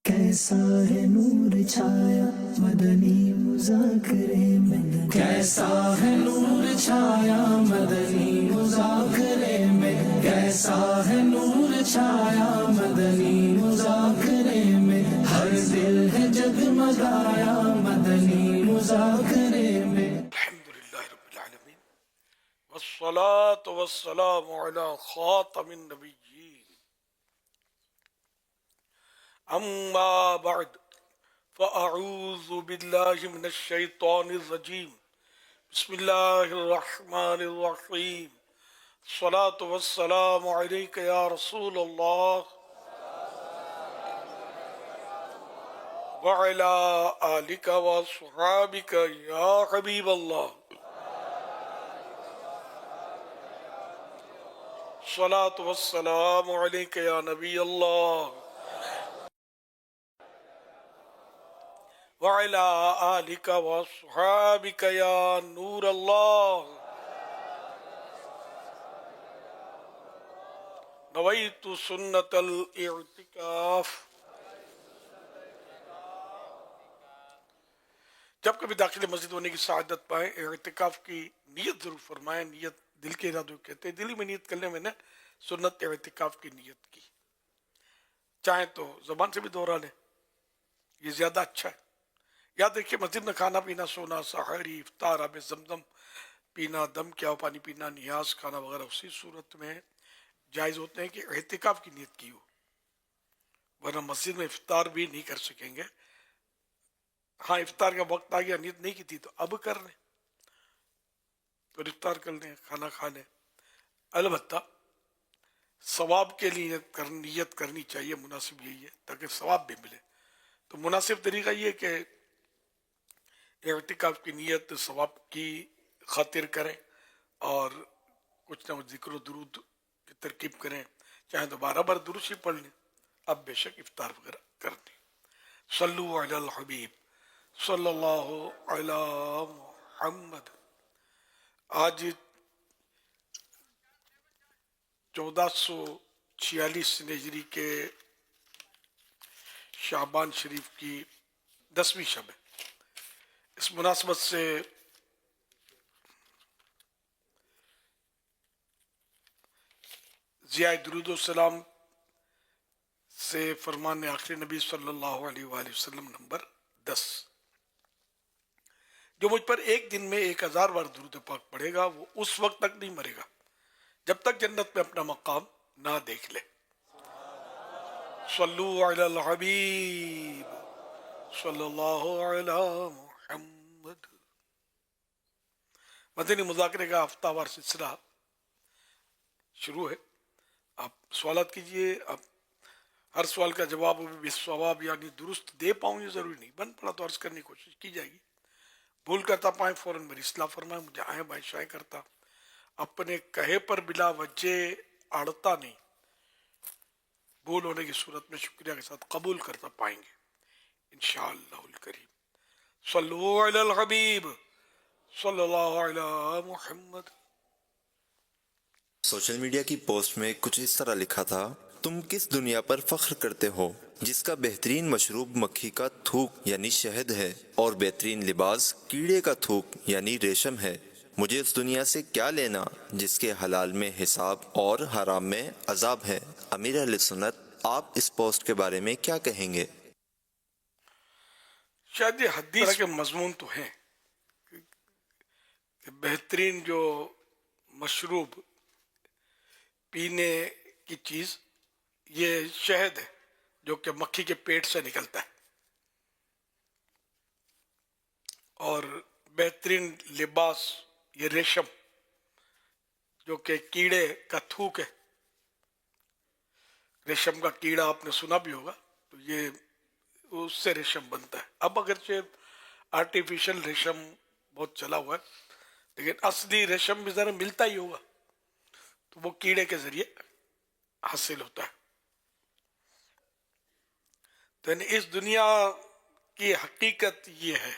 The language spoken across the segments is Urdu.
کیسا ہے نور چھایا مدنی مذاکرے میں، کیسا ہے نور چھایا مدنی مذاکرے میں، کیسا ہے نور چھایا مدنی مذاکرے میں، ہر دل ہے جگمگایا مدنی مذاکرے میں۔ الحمدللہ رب العالمین والصلاة والسلام علی خاتم النبیین اما بعد فاعوذ باللہ من الشیطان الرجیم بسم اللہ الرحمن الرحیم الصلاة والسلام علیک یا رسول اللہ وعلی آلک وصحابک یا حبیب اللہ الصلاة والسلام علیک یا نبی اللہ وعلی آلک وصحابک یا نور اللہ نویت سنت الاعتکاف۔ جب کبھی داخل مسجد ہونے کی سعادت پائیں اعتکاف کی نیت ضرور فرمائیں۔ نیت دل کے ارادوں کو کہتے ہیں، دل ہی میں نیت کرنے میں نے سنت اعتکاف کی نیت کی، چاہیں تو زبان سے بھی دہرا لیں، یہ زیادہ اچھا ہے۔ یاد رکھیے مسجد میں کھانا پینا، سونا، سحری، افطار، آب زمزم پینا، دم کیا پانی پینا، نیاز کھانا وغیرہ اسی صورت میں جائز ہوتے ہیں کہ اعتکاف کی نیت کی ہو، ورنہ مسجد میں افطار بھی نہیں کر سکیں گے۔ ہاں افطار کا وقت آ گیا، نیت نہیں کی تھی تو اب کر لیں، تو افطار کر لیں، کھانا کھا لیں۔ البتہ ثواب کے لیے نیت کرنی چاہیے، مناسب یہی ہے تاکہ ثواب بھی ملے۔ تو مناسب طریقہ یہ کہ اعتکاف کی نیت ثواب کی خاطر کریں اور کچھ نہ کچھ ذکر و درود کی ترکیب کریں، چاہے تو 12 بار درود ہی پڑھ لیں، اب بے شک افطار وغیرہ کر لیں۔ صلو علی الحبیب صلی اللہ علی محمد۔ آج 1446 ہجری کے شعبان شریف کی 10ویں شب ہے۔ اس مناسبت سے ضیاء درود و سلام سے فرمان آخر نبی صلی اللہ علیہ وآلہ وسلم نمبر 10، جو مجھ پر ایک دن میں 1000 بار درود پاک پڑھے گا وہ اس وقت تک نہیں مرے گا جب تک جنت میں اپنا مقام نہ دیکھ لے۔ صلو علی الحبیب صلی اللہ علی محمد۔ مدنی مذاکرے کا ہفتہ وار سلسلہ شروع ہے۔ آپ سوالات کیجئے، آپ ہر سوال کا جواب بالصواب یعنی درست دے پاؤں یہ ضروری نہیں، بن پڑا تو عرض کرنے کی کوشش کی جائے گی، بھول کرتا پائیں فوراً میری اصلاح فرمائیں، مجھے آئیں بھائی شائع کرتا اپنے کہے پر بلا وجہ اڑتا نہیں، بھول ہونے کی صورت میں شکریہ کے ساتھ قبول کرتا پائیں گے انشاءاللہ الکریم۔ صلو علی الحبیب صلی اللہ علی محمد۔ سوشل میڈیا کی پوسٹ میں کچھ اس طرح لکھا تھا: تم کس دنیا پر فخر کرتے ہو جس کا بہترین مشروب مکھی کا تھوک یعنی شہد ہے اور بہترین لباس کیڑے کا تھوک یعنی ریشم ہے؟ مجھے اس دنیا سے کیا لینا جس کے حلال میں حساب اور حرام میں عذاب ہے؟ امیر اہل سنت، آپ اس پوسٹ کے بارے میں کیا کہیں گے؟ شاید یہ حدیث کے مضمون تو ہیں کہ بہترین جو مشروب پینے کی چیز یہ شہد ہے جو کہ مکھی کے پیٹ سے نکلتا ہے، اور بہترین لباس یہ ریشم جو کہ کیڑے کا تھوک ہے۔ ریشم کا کیڑا آپ نے سنا بھی ہوگا، تو یہ اس سے ریشم بنتا ہے۔ اب اگرچہ آرٹیفیشل ریشم بہت چلا ہوا ہے لیکن اصلی ریشم بھی ذرا ملتا ہی ہوگا، تو وہ کیڑے کے ذریعے حاصل ہوتا ہے۔ تو اس دنیا کی حقیقت یہ ہے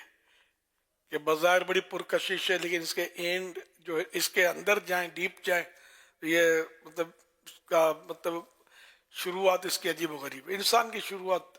کہ بظاہر بڑی پرکشش ہے لیکن اس کے اینڈ جو ہے، اس کے اندر جائیں، ڈیپ جائیں، تو یہ اس کا شروعات اس کی عجیب و غریب ہے۔ انسان کی شروعات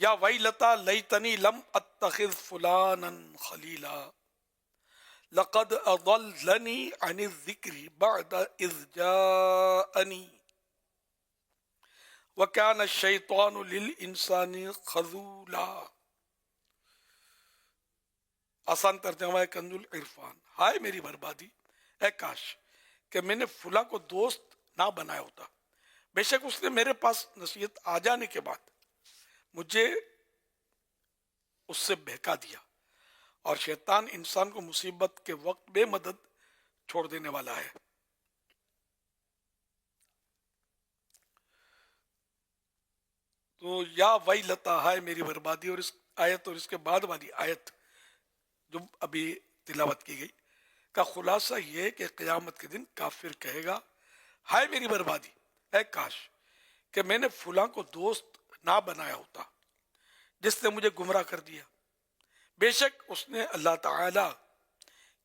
یا ویلتا لیتنی لم اتخذ فلانا خلیلا لقد اضلنی عن الذکر بعد اذ جاءنی وکان الشیطان للانسان خذولا. آسان ترجمہ ہے کنز العرفان. ہائے میری بربادی، اے کاش کہ میں نے فلاں کو دوست نہ بنایا ہوتا. بے شک اس نے میرے پاس نصیحت آ جانے کے بعد مجھے اس سے بہکا دیا، اور شیطان انسان کو مصیبت کے وقت بے مدد چھوڑ دینے والا ہے. تو یا ویلتا، ہائے میری بربادی، اور اس آیت اور اس کے بعد والی آیت جو ابھی تلاوت کی گئی کا خلاصہ یہ ہے کہ قیامت کے دن کافر کہے گا ہائے میری بربادی، اے کاش کہ میں نے فلاں کو دوست نہ بنایا ہوتا جس نے مجھے گمراہ کر دیا. بے شک اس نے اللہ تعالی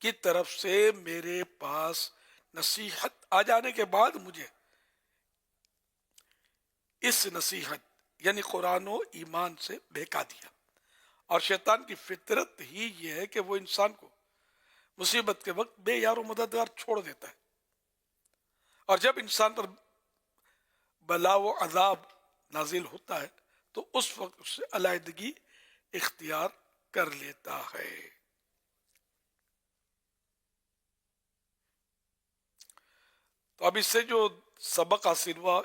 کی طرف سے میرے پاس نصیحت آ جانے کے بعد مجھے اس نصیحت یعنی قرآن و ایمان سے بہکا دیا. اور شیطان کی فطرت ہی یہ ہے کہ وہ انسان کو مصیبت کے وقت بے یار و مددگار چھوڑ دیتا ہے، اور جب انسان پر بلا و عذاب نازل ہوتا ہے تو اس وقت اس سے علیحدگی اختیار کر لیتا ہے. تو اب اس سے جو سبق حاصل ہوا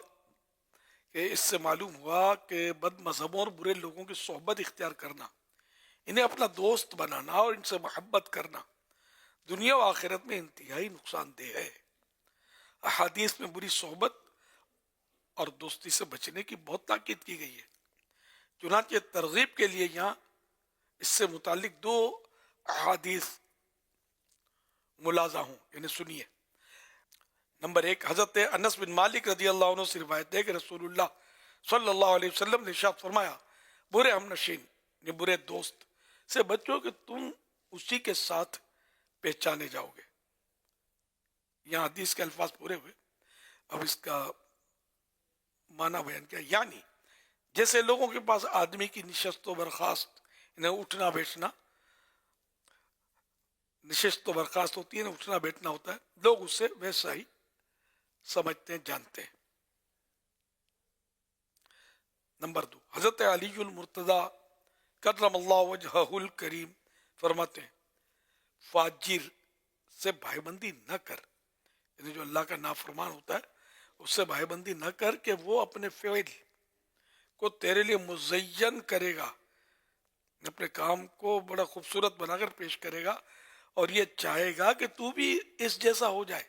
کہ اس سے معلوم ہوا کہ بد مذہبوں اور برے لوگوں کی صحبت اختیار کرنا، انہیں اپنا دوست بنانا اور ان سے محبت کرنا دنیا و آخرت میں انتہائی نقصان دہ ہے. احادیث میں بری صحبت اور دوستی سے بچنے کی بہت تاکید کی گئی ہے. چنانچہ ترغیب کے لیے یہاں اس سے متعلق 2 احادیث ملاحظہ ہوں، یعنی سنیے. نمبر 1، حضرت انس بن مالک رضی اللہ عنہ سے روایت ہے کہ رسول اللہ صلی اللہ علیہ وسلم نے ارشاد فرمایا برے ہم نشین یعنی برے دوست سے بچو کہ تم اسی کے ساتھ پہچانے جاؤ گے. یہاں حدیث کے الفاظ پورے ہوئے، اب اس کا معنی بیان کیا. یعنی جیسے لوگوں کے پاس آدمی کی نشست و برخاست انہیں اٹھنا بیٹھنا، نشست و برخاست ہوتی ہے نا، اٹھنا بیٹھنا ہوتا ہے، لوگ اس سے ویسا ہی سمجھتے ہیں، جانتے ہیں. نمبر 2، حضرت علی المرتضی کرم اللہ وجہہ الکریم فرماتے ہیں فاجر سے بھائی بندی نہ کر، یعنی جو اللہ کا نافرمان ہوتا ہے اس سے بھائی بندی نہ کر کہ وہ اپنے فعل کو تیرے لیے مزین کرے گا، اپنے کام کو بڑا خوبصورت بنا کر پیش کرے گا اور یہ چاہے گا کہ تو بھی اس جیسا ہو جائے،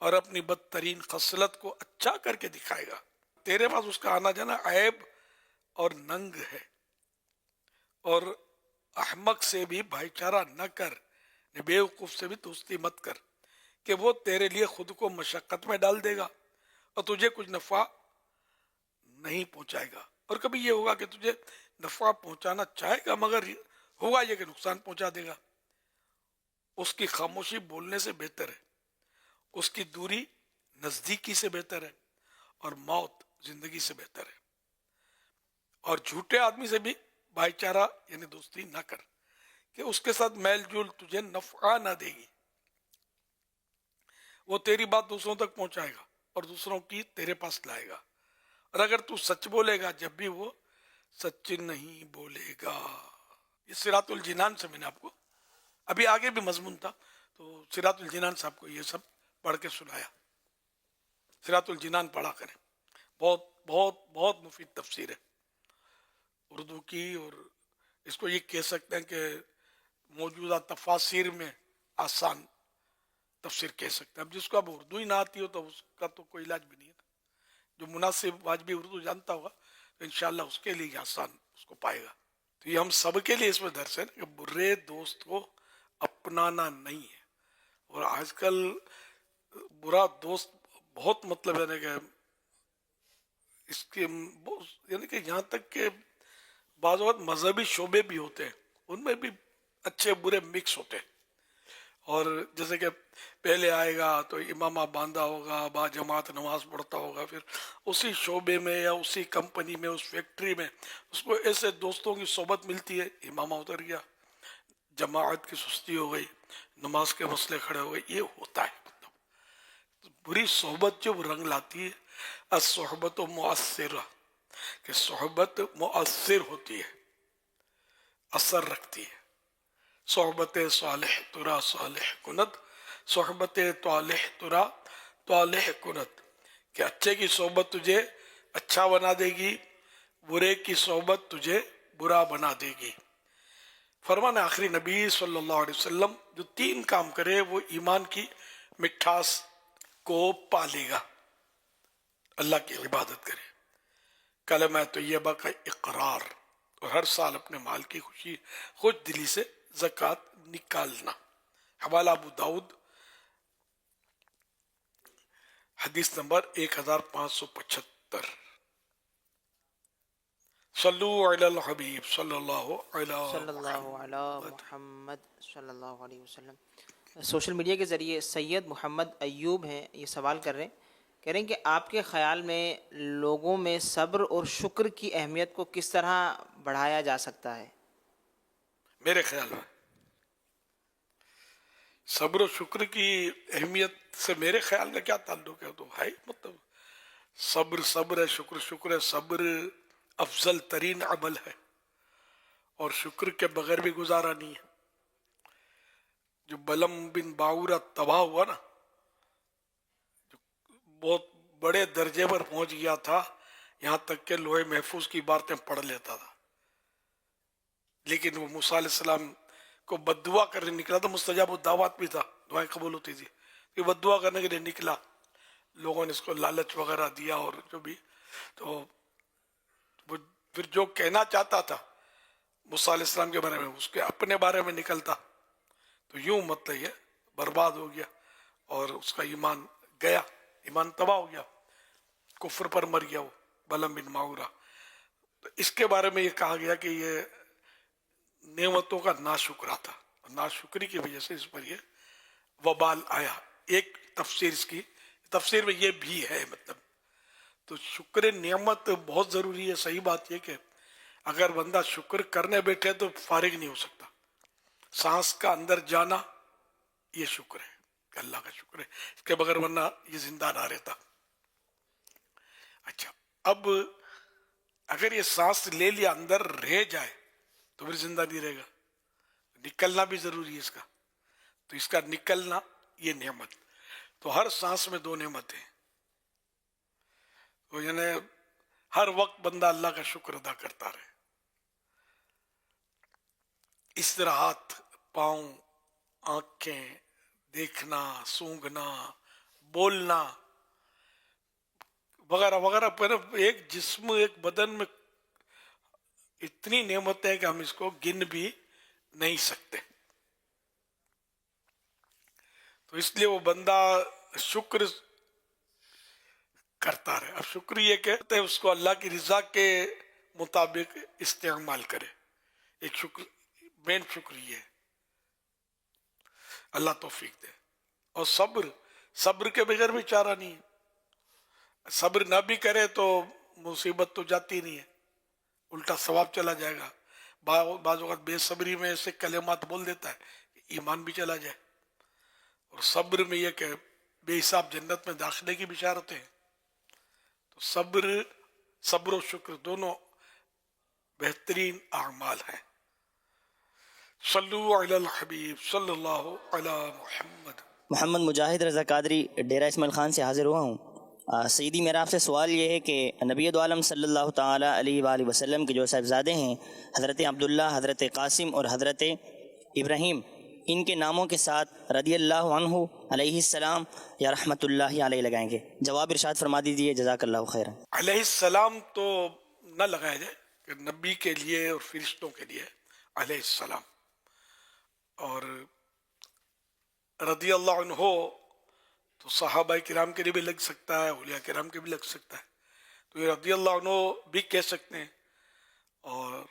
اور اپنی بدترین خصلت کو اچھا کر کے دکھائے گا. تیرے پاس اس کا آنا جانا عیب اور ننگ ہے. اور احمق سے بھی بھائی چارہ نہ کر، بے وقوف سے بھی دوستی مت کر کہ وہ تیرے لیے خود کو مشقت میں ڈال دے گا اور تجھے کچھ نفع نہیں پہنچائے گا. اور کبھی یہ ہوگا کہ تجھے نفع پہنچانا چاہے گا مگر ہوگا یہ کہ نقصان پہنچا دے گا. اس کی خاموشی بولنے سے بہتر ہے، اس کی دوری نزدیکی سے بہتر ہے، اور موت زندگی سے بہتر ہے. اور جھوٹے آدمی سے بھی بھائی چارہ یعنی دوستی نہ کر کہ اس کے ساتھ میل جول تجھے نفع نہ دے گی. وہ تیری بات دوسروں تک پہنچائے گا اور دوسروں کی تیرے پاس لائے گا، اور اگر تو سچ بولے گا جب بھی وہ سچ نہیں بولے گا. یہ صراط الجنان سے میں نے آپ کو ابھی آگے بھی مضمون تھا تو صراط الجنان سے آپ کو یہ سب پڑھ کے سنایا. صراط الجنان پڑھا کریں، بہت بہت بہت مفید تفسیر ہے اردو کی، اور اس کو یہ کہہ سکتے ہیں کہ موجودہ تفاسیر میں آسان تفسیر کہہ سکتے ہیں. اب جس کو اب اردو ہی نہ آتی ہو تو اس کا تو کوئی علاج بھی نہیں ہے. جو مناسب واجبی اردو جانتا ہوگا تو انشاءاللہ اس کے لیے آسان اس کو پائے گا. تو یہ ہم سب کے لیے اس میں درس ہے کہ برے دوست کو اپنانا نہیں ہے. اور آج کل برا دوست بہت مطلب ہے کہ اس کے یعنی کہ یہاں تک کہ بعض اوقات مذہبی شعبے بھی ہوتے ہیں، ان میں بھی اچھے برے مکس ہوتے ہیں. اور جیسے کہ پہلے آئے گا تو امامہ باندھا ہوگا، با جماعت نماز پڑھتا ہوگا، پھر اسی شعبے میں یا اسی کمپنی میں، اس فیکٹری میں اس کو ایسے دوستوں کی صحبت ملتی ہے، امامہ اتر گیا، جماعت کی سستی ہو گئی، نماز کے مسئلے کھڑے ہو گئے، یہ ہوتا ہے۔ مطلب بری صحبت جب رنگ لاتی ہے، الصحبت مؤثرہ، کہ صحبت مؤثر ہوتی ہے، اثر رکھتی ہے۔ صحبت صالح ترا صالح کند، صحبت طالح ترا طالح کند، کہ اچھے کی صحبت تجھے اچھا بنا دے گی، برے کی صحبت تجھے برا بنا دے گی۔ فرمان آخری نبی صلی اللہ علیہ وسلم جو 3 کام کرے وہ ایمان کی مٹھاس کو پالے گا، اللہ کی عبادت کرے، کلمہ طیبہ کا اقرار، اور ہر سال اپنے مال کی خوش دلی سے زکوٰۃ نکالنا۔ حوالہ ابو داؤد، حدیث نمبر 1575۔ صلو علی الحبیب صلی اللہ صلی علیہ اللہ علی محمد صلی اللہ علیہ وسلم۔ سوشل میڈیا کے ذریعے سید محمد ایوب ہیں، یہ سوال کر رہے ہیں، کہہ رہے ہیں کہ آپ کے خیال میں لوگوں میں صبر اور شکر کی اہمیت کو کس طرح بڑھایا جا سکتا ہے؟ میرے خیال میں صبر و شکر کی اہمیت سے میرے خیال میں کیا تعلق ہے؟ تو ہے مطلب صبر صبر ہے، شکر شکر ہے۔ صبر افضل ترین عمل ہے، اور شکر کے بغیر بھی گزارا نہیں ہے۔ جو بلم بن باورہ تباہ ہوا نا، جو بہت بڑے درجے پر پہنچ گیا تھا، یہاں تک کہ لوح محفوظ کی باتیں پڑھ لیتا تھا، لیکن وہ موسیٰ علیہ السلام کو بد دعا کرنے نکلا تو مستجاب الدعوات بھی تھا، دعائیں قبول ہوتی تھی، یہ بد دعا کرنے کے لیے نکلا، لوگوں نے اس کو لالچ وغیرہ دیا اور جو بھی، تو وہ پھر جو کہنا چاہتا تھا موسیٰ علیہ السلام کے بارے میں اس کے اپنے بارے میں نکلتا، تو یوں مطلب یہ برباد ہو گیا، اور اس کا ایمان گیا، ایمان تباہ ہو گیا، کفر پر مر گیا وہ بلم بن باورہ۔ تو اس کے بارے میں یہ کہا گیا کہ یہ نعمتوں کا ناشکرا تھا، ناشکری کی وجہ سے اس پر یہ وبال آیا۔ ایک تفسیر اس کی تفسیر میں یہ بھی ہے، مطلب تو شکر نعمت بہت ضروری ہے۔ صحیح بات یہ کہ اگر بندہ شکر کرنے بیٹھے تو فارغ نہیں ہو سکتا، سانس کا اندر جانا یہ شکر ہے کہ اللہ کا شکر ہے، اس کے بغیر ورنہ یہ زندہ نہ رہتا۔ اچھا، اب اگر یہ سانس لے لیا اندر رہ جائے تو پھر زندہ نہیں رہے گا، نکلنا بھی ضروری ہے اس کا، تو اس کا نکلنا یہ نعمت، تو ہر سانس میں 2 نعمتیں، تو یعنی ہر وقت بندہ اللہ کا شکر ادا کرتا رہے۔ اس طرح ہاتھ، پاؤں، آنکھیں، دیکھنا، سونگھنا، بولنا وغیرہ وغیرہ، پر ایک جسم، ایک بدن میں اتنی نعمتیں ہیں کہ ہم اس کو گن بھی نہیں سکتے۔ تو اس لیے وہ بندہ شکر کرتا رہے۔ اب شکر یہ کہ اس کو اللہ کی رضا کے مطابق استعمال کرے، ایک شکر، مین شکر یہ ہے، اللہ توفیق دے۔ اور صبر کے بغیر بھی چارہ نہیں ہے، صبر نہ بھی کرے تو مصیبت تو جاتی نہیں ہے، الٹا ثواب چلا جائے گا۔ بعض اوقات بے صبری میں ایسے کلمات بول دیتا ہے ایمان بھی چلا جائے، اور صبر میں یہ کہ بے حساب جنت میں داخلے کی بشارتیں ہیں۔ تو صبر و شکر دونوں بہترین اعمال ہیں۔ صلو علی الحبیب صلی اللہ علی محمد۔ محمد مجاہد رضا قادری، ڈیرہ اسماعیل خان سے حاضر ہوا ہوں۔ سیدی، میرا آپ سے سوال یہ ہے کہ نبی دو عالم صلی اللہ تعالیٰ علیہ وآلہ وسلم کے جو صاحبزادے ہیں، حضرت عبداللہ، حضرت قاسم اور حضرت ابراہیم، ان کے ناموں کے ساتھ رضی اللہ عنہ، علیہ السلام یا رحمۃ اللہ علیہ لگائیں گے؟ جواب ارشاد فرما دیجیے، جزاک اللہ خیرا۔ علیہ السلام تو نہ لگایا جائے، کہ نبی کے لیے اور فرشتوں کے لیے علیہ السلام، اور رضی اللہ عنہ تو صحابہ کرام کے لیے بھی لگ سکتا ہے، اولیاء کرام کے بھی لگ سکتا ہے، تو یہ رضی اللہ عنہ بھی کہہ سکتے ہیں اور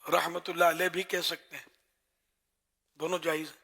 رحمت اللہ علیہ بھی کہہ سکتے ہیں، دونوں جائز ہیں۔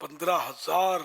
15,000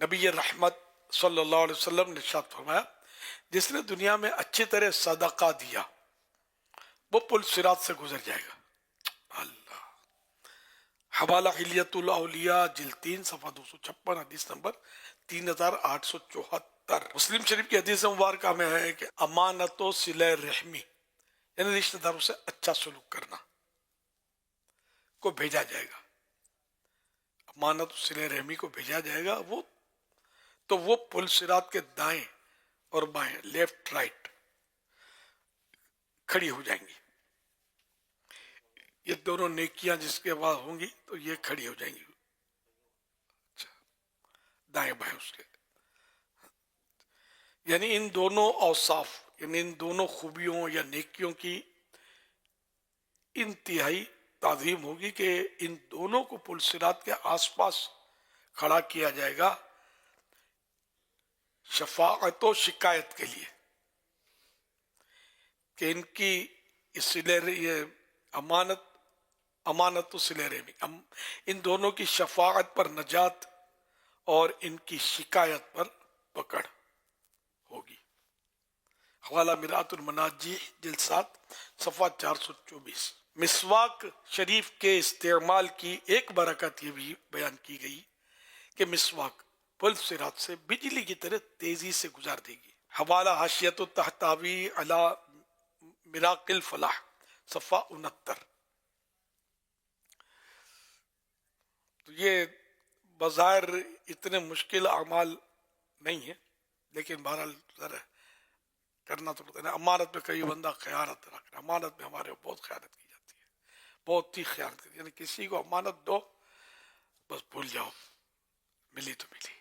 نبی رحمت صلی اللہ علیہ وسلم نے ارشاد فرمایا جس نے دنیا میں اچھی طرح صدقہ دیا وہ پل صراط سے گزر جائے گا. اللہ. حوالہ حلیت الاولیاء جلد 3 صفحہ 256 حدیث نمبر 3874. مسلم شریف کی حدیث مبارکہ میں ہے کہ امانت و صلہ رحمی یعنی رشتہ داروں سے اچھا سلوک کرنا کو بھیجا جائے گا. امانت و صلہ رحمی کو بھیجا جائے گا وہ پل صراط کے دائیں اور بائیں لیفٹ رائٹ کھڑی ہو جائیں گی. یہ دونوں نیکیاں جس کے بعد ہوں گی تو یہ کھڑی ہو جائیں گی. اچھا دائیں بائیں اس کے یعنی ان دونوں اوصاف یعنی ان دونوں خوبیوں یا نیکیوں کی انتہائی تعظیم ہوگی کہ ان دونوں کو پل صراط کے آس پاس کھڑا کیا جائے گا شفاعت و شکایت کے لیے کہ ان کی یہ امانت و صلہ رحمی ان دونوں کی شفاعت پر نجات اور ان کی شکایت پر پکڑ ہوگی. حوالہ مرآت المناجی جلد 7 صفحہ 424. مسواک شریف کے استعمال کی ایک برکت یہ بھی بیان کی گئی کہ مسواک پل صراط سے بجلی کی طرح تیزی سے گزار دے گی. حوالہ حاشیۃ التحتاوی علی مراق الفلاح صفحہ 69. تو یہ بظاہر اتنے مشکل اعمال نہیں ہیں لیکن بہرحال ذرا کرنا تو پڑتا ہے. امانت میں کئی بندہ خیانت رکھ رہا ہے. امانت میں ہمارے بہت خیانت کی جاتی ہے بہت ہی خیانت کی یعنی کسی کو امانت دو بس بھول جاؤ ملی تو ملی.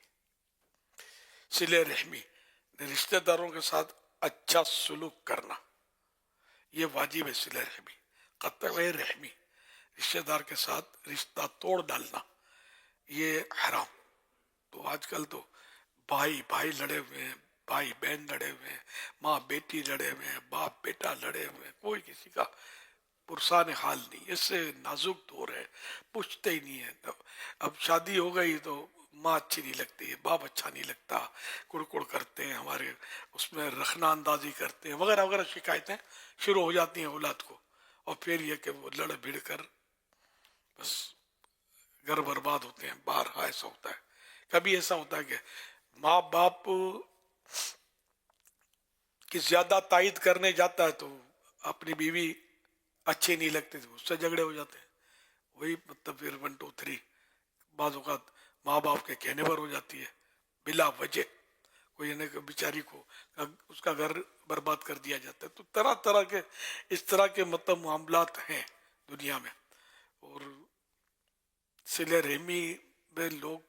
صلہ رحمی رشتہ داروں کے ساتھ اچھا سلوک کرنا یہ واجب ہے. صلہ رحمی قطع رحمی رشتہ دار کے ساتھ رشتہ توڑ ڈالنا یہ حرام. تو آج کل تو بھائی لڑے ہوئے ہیں بھائی بہن لڑے ہوئے ہیں ماں بیٹی لڑے ہوئے ہیں باپ بیٹا لڑے ہوئے ہیں کوئی کسی کا پرسان حال نہیں. اس سے نازک دور ہے پوچھتے ہی نہیں ہے. اب شادی ہو گئی تو ماں اچھی نہیں لگتی ہے باپ اچھا نہیں لگتا کڑ کرتے ہیں ہمارے اس میں رخنا اندازی کرتے ہیں وغیرہ وغیرہ شکایتیں شروع ہو جاتی ہیں اولاد کو. اور پھر یہ کہ وہ لڑ بھڑ کر بس گھر برباد ہوتے ہیں. بارہا ایسا ہوتا ہے. کبھی ایسا ہوتا ہے کہ ماں باپ کی زیادہ تائید کرنے جاتا ہے تو اپنی بیوی اچھی نہیں لگتی تھی اس سے جھگڑے ہو جاتے ہیں. وہی مطلب پھر 1 2 3 بعض اوقات ماں باپ کے کہنے پر ہو جاتی ہے بلا وجہ کوئی یعنی کہ بیچاری کو اس کا گھر برباد کر دیا جاتا ہے. تو طرح طرح کے اس طرح کے مطلب معاملات ہیں دنیا میں. اور صلہ رحمی میں لوگ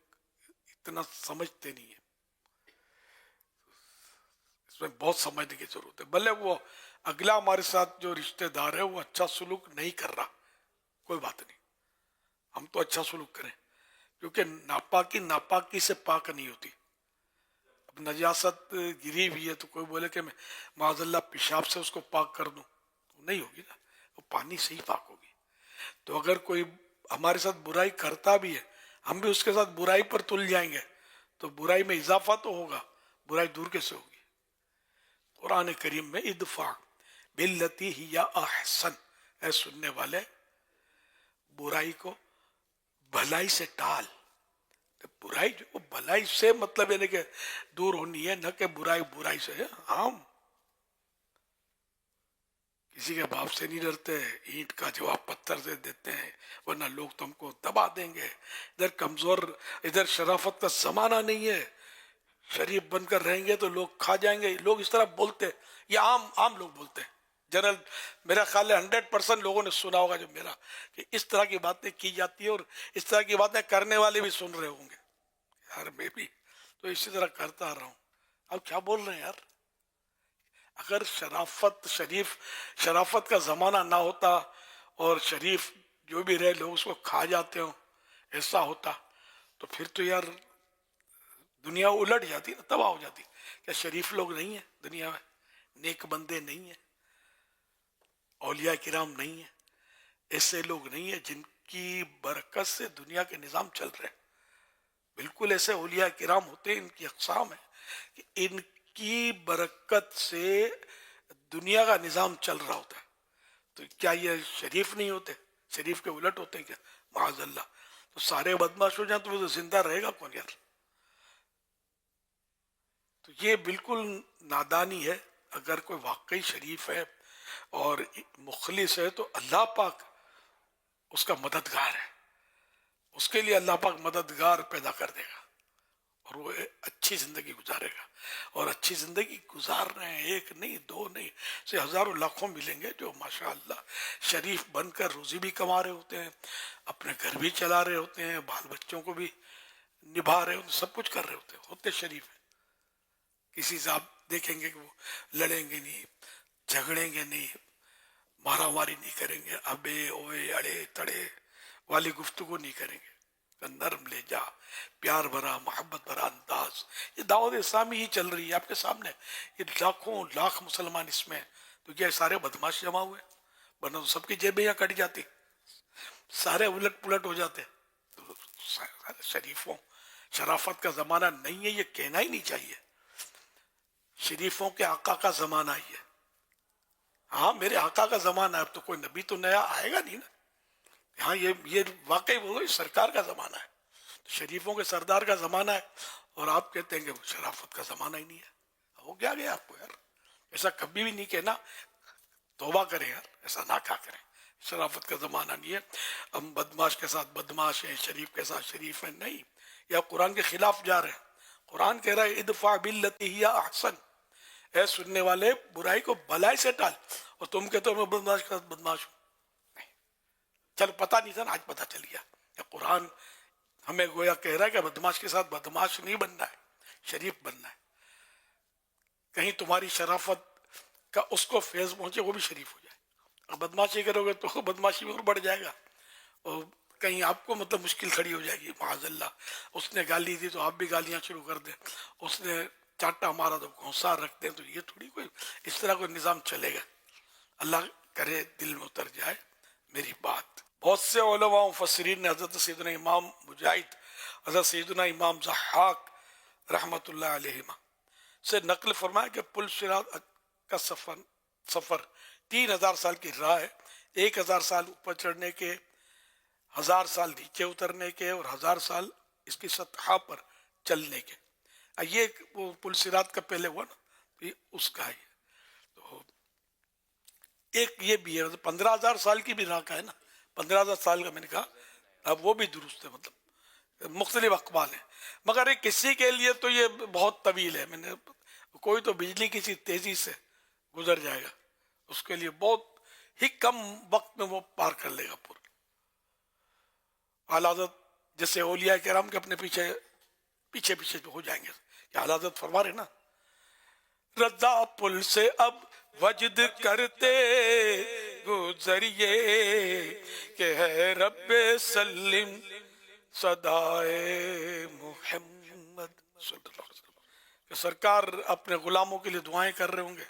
اتنا سمجھتے نہیں ہیں. اس میں بہت سمجھنے کی ضرورت ہے. بھلے وہ اگلا ہمارے ساتھ جو رشتہ دار ہے وہ اچھا سلوک نہیں کر رہا کوئی بات نہیں ہم تو اچھا سلوک کریں کیونکہ ناپاکی سے پاک نہیں ہوتی. اب نجاست گری ہوئی ہے تو کوئی بولے کہ میں معاذ اللہ پیشاب سے اس کو پاک کر دوں تو نہیں ہوگی نا وہ پانی سے ہی پاک ہوگی. تو اگر کوئی ہمارے ساتھ برائی کرتا بھی ہے ہم بھی اس کے ساتھ برائی پر تل جائیں گے تو برائی میں اضافہ تو ہوگا برائی دور کیسے ہوگی. قرآن کریم میں ادفع باللتی ہی احسن اے سننے والے برائی کو بھلائی سے ٹال. برائی جو بھلائی سے مطلب یعنی کہ دور ہونی ہے نہ کہ برائی سے. ہم کسی کے باپ سے نہیں ڈرتے اینٹ کا جواب پتھر سے دیتے ہیں ورنہ لوگ تم کو دبا دیں گے. ادھر کمزور ادھر شرافت کا زمانہ نہیں ہے. شریف بن کر رہیں گے تو لوگ کھا جائیں گے. لوگ اس طرح بولتے یہ عام لوگ بولتے ہیں. جنرل میرا خیال ہے 100% لوگوں نے سنا ہوگا جو میرا کہ اس طرح کی باتیں کی جاتی ہیں اور اس طرح کی باتیں کرنے والے بھی سن رہے ہوں گے. یار میں بھی تو اسی طرح کرتا آ رہا ہوں. اب کیا بول رہے ہیں یار. اگر شرافت کا زمانہ نہ ہوتا اور شریف جو بھی رہے لوگ اس کو کھا جاتے ہوں ایسا ہوتا تو پھر تو یار دنیا الٹ جاتی نا تباہ ہو جاتی. کیا شریف لوگ نہیں ہیں دنیا میں نیک بندے نہیں ہیں اولیاء کرام نہیں ہیں ایسے لوگ نہیں ہیں جن کی برکت سے دنیا کے نظام چل رہے ہیں. بالکل ایسے اولیاء کرام ہوتے ہیں، ان کی اقسام ہے کہ ان کی برکت سے دنیا کا نظام چل رہا ہوتا ہے. تو کیا یہ شریف نہیں ہوتے؟ شریف کے الٹ ہوتے ہیں کیا؟ معاذ اللہ. تو سارے بدماش ہو جائیں تو وہ تو زندہ رہے گا کون یار؟ تو یہ بالکل نادانی ہے. اگر کوئی واقعی شریف ہے اور مخلص ہے تو اللہ پاک اس کا مددگار ہے، اس کے لیے اللہ پاک مددگار پیدا کر دے گا اور وہ اچھی زندگی گزارے گا. اور اچھی زندگی گزار رہے ہیں، ایک نہیں دو نہیں سے ہزاروں لاکھوں ملیں گے جو ماشاءاللہ شریف بن کر روزی بھی کما رہے ہوتے ہیں، اپنے گھر بھی چلا رہے ہوتے ہیں، بال بچوں کو بھی نبھا رہے ہوتے ہیں، سب کچھ کر رہے ہوتے شریف ہیں. کسی سے آپ دیکھیں گے کہ وہ لڑیں گے نہیں، جھگڑیں گے نہیں، مارا ماری نہیں کریں گے، ابے اوے اڑے تڑے والی گفتگو نہیں کریں گے. نرم لے جا، پیار بھرا محبت بھرا انداز. یہ دعوت اسلامی ہی چل رہی ہے آپ کے سامنے. یہ لاکھوں لاکھ مسلمان اس میں، تو کیا سارے بدماش جمع ہوئے؟ ورنہ تو سب کی جیبیں یہاں کٹ جاتی، سارے الٹ پلٹ ہو جاتے. تو شریفوں شرافت کا زمانہ نہیں ہے، یہ کہنا ہی نہیں چاہیے. شریفوں کے آقا کا زمانہ ہی ہے. ہاں میرے آقا کا زمانہ ہے، اب تو کوئی نبی تو نیا آئے گا نہیں نا. ہاں یہ واقعی وہ سرکار کا زمانہ ہے، شریفوں کے سردار کا زمانہ ہے، اور آپ کہتے ہیں کہ شرافت کا زمانہ ہی نہیں ہے. ہو کیا گیا آپ کو یار؟ ایسا کبھی بھی نہیں کہنا. توبہ کریں یار، ایسا نہ کہا کریں. شرافت کا زمانہ نہیں ہے. ہم بدماش کے ساتھ بدماش ہیں، شریف کے ساتھ شریف ہیں، نہیں. یا قرآن کے خلاف جا رہے ہیں. قرآن کہہ رہا ہے ادفع باللتی ہی احسن. اے سننے والے برائی کو بلائی سے ٹال. اور تم کہتے ہو میں بدماش کے ساتھ بدماش ہوں. چلو پتہ نہیں تھا نا، آج پتہ چل گیا کہ قرآن ہمیں گویا کہہ رہا ہے کہ بدماش کے ساتھ بدماش نہیں بننا ہے، شریف بننا ہے. کہیں تمہاری شرافت کا اس کو فیض پہنچے، وہ بھی شریف ہو جائے. اور بدماشی کرو گے تو بدماشی میں اور بڑھ جائے گا، اور کہیں آپ کو مطلب مشکل کھڑی ہو جائے گی. معاذ اللہ، اس نے گالی دی تو آپ بھی گالیاں شروع کر دیں، اس نے چاٹا مارا تو گھونسا رکھ دیں. تو یہ تھوڑی کوئی اس طرح کوئی نظام چلے گا. اللہ کرے دل میں اتر جائے میری بات. بہت سے علماء و مفسرین نے حضرت سیدنا امام مجاہد، حضرت سیدنا امام ضحاک رحمۃ اللہ علیہما سے نقل فرمایا کہ پل صراط کا سفر 3000 سال کی راہ ہے. 1000 سال اوپر چڑھنے کے، 1000 سال نیچے اترنے کے، اور 1000 سال اس کی سطح پر چلنے کے. یہ وہ پل صراط کا پہلے ہوا نا، یہ اس کا ہے. تو ایک یہ بھی ہے 15,000 سال کی بھی راہ کا ہے نا. 15,000 سال کا میں نے کہا، اب وہ بھی درست ہے. مطلب مختلف اقوال ہیں، مگر کسی کے لیے تو یہ بہت طویل ہے. میں نے کوئی تو بجلی کسی تیزی سے گزر جائے گا، اس کے لیے بہت ہی کم وقت میں وہ پار کر لے گا پورا. اعلیٰ حضرت جیسے اولیاء کرام کے اپنے پیچھے پیچھے ہو جائیں گے. کہ اعلیٰ حضرت فرما رہے نا، رضا پل سے اب وجد کرتے گزریے کہ ہے رب سلم صدائے محمد صلی اللہ علیہ وسلم. کہ سرکار اپنے غلاموں کے لیے دعائیں کر رہے ہوں گے،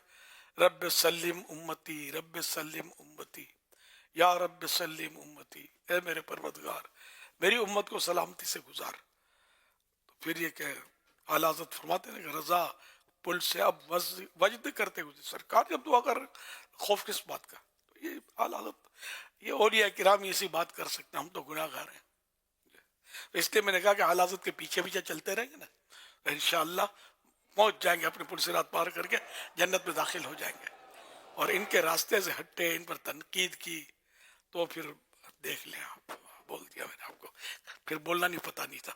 رب سلم امتی، رب سلم امتی، یا رب سلم امتی، اے میرے پروردگار میری امت کو سلامتی سے گزار. تو پھر یہ کہ اعلیٰ حضرت فرماتے ہیں کہ رضا پل سے اب وجد کرتے ہوئے، سرکار جب دعا کر رہے خوف کس بات کا؟ تو یہ اعلیٰ حضرت، یہ اولیاء کرام ایسی بات کر سکتے ہیں، ہم تو گناہ گار ہیں. اس لیے میں نے کہا کہ اعلیٰ حضرت کے پیچھے پیچھے چلتے رہیں گے نا، انشاءاللہ پہنچ جائیں گے، اپنے پل صراط پار کر کے جنت میں داخل ہو جائیں گے. اور ان کے راستے سے ہٹے، ان پر تنقید کی تو پھر دیکھ لیں. آپ بول دیا میں نے آپ کو، پھر بولنا نہیں، پتہ نہیں تھا.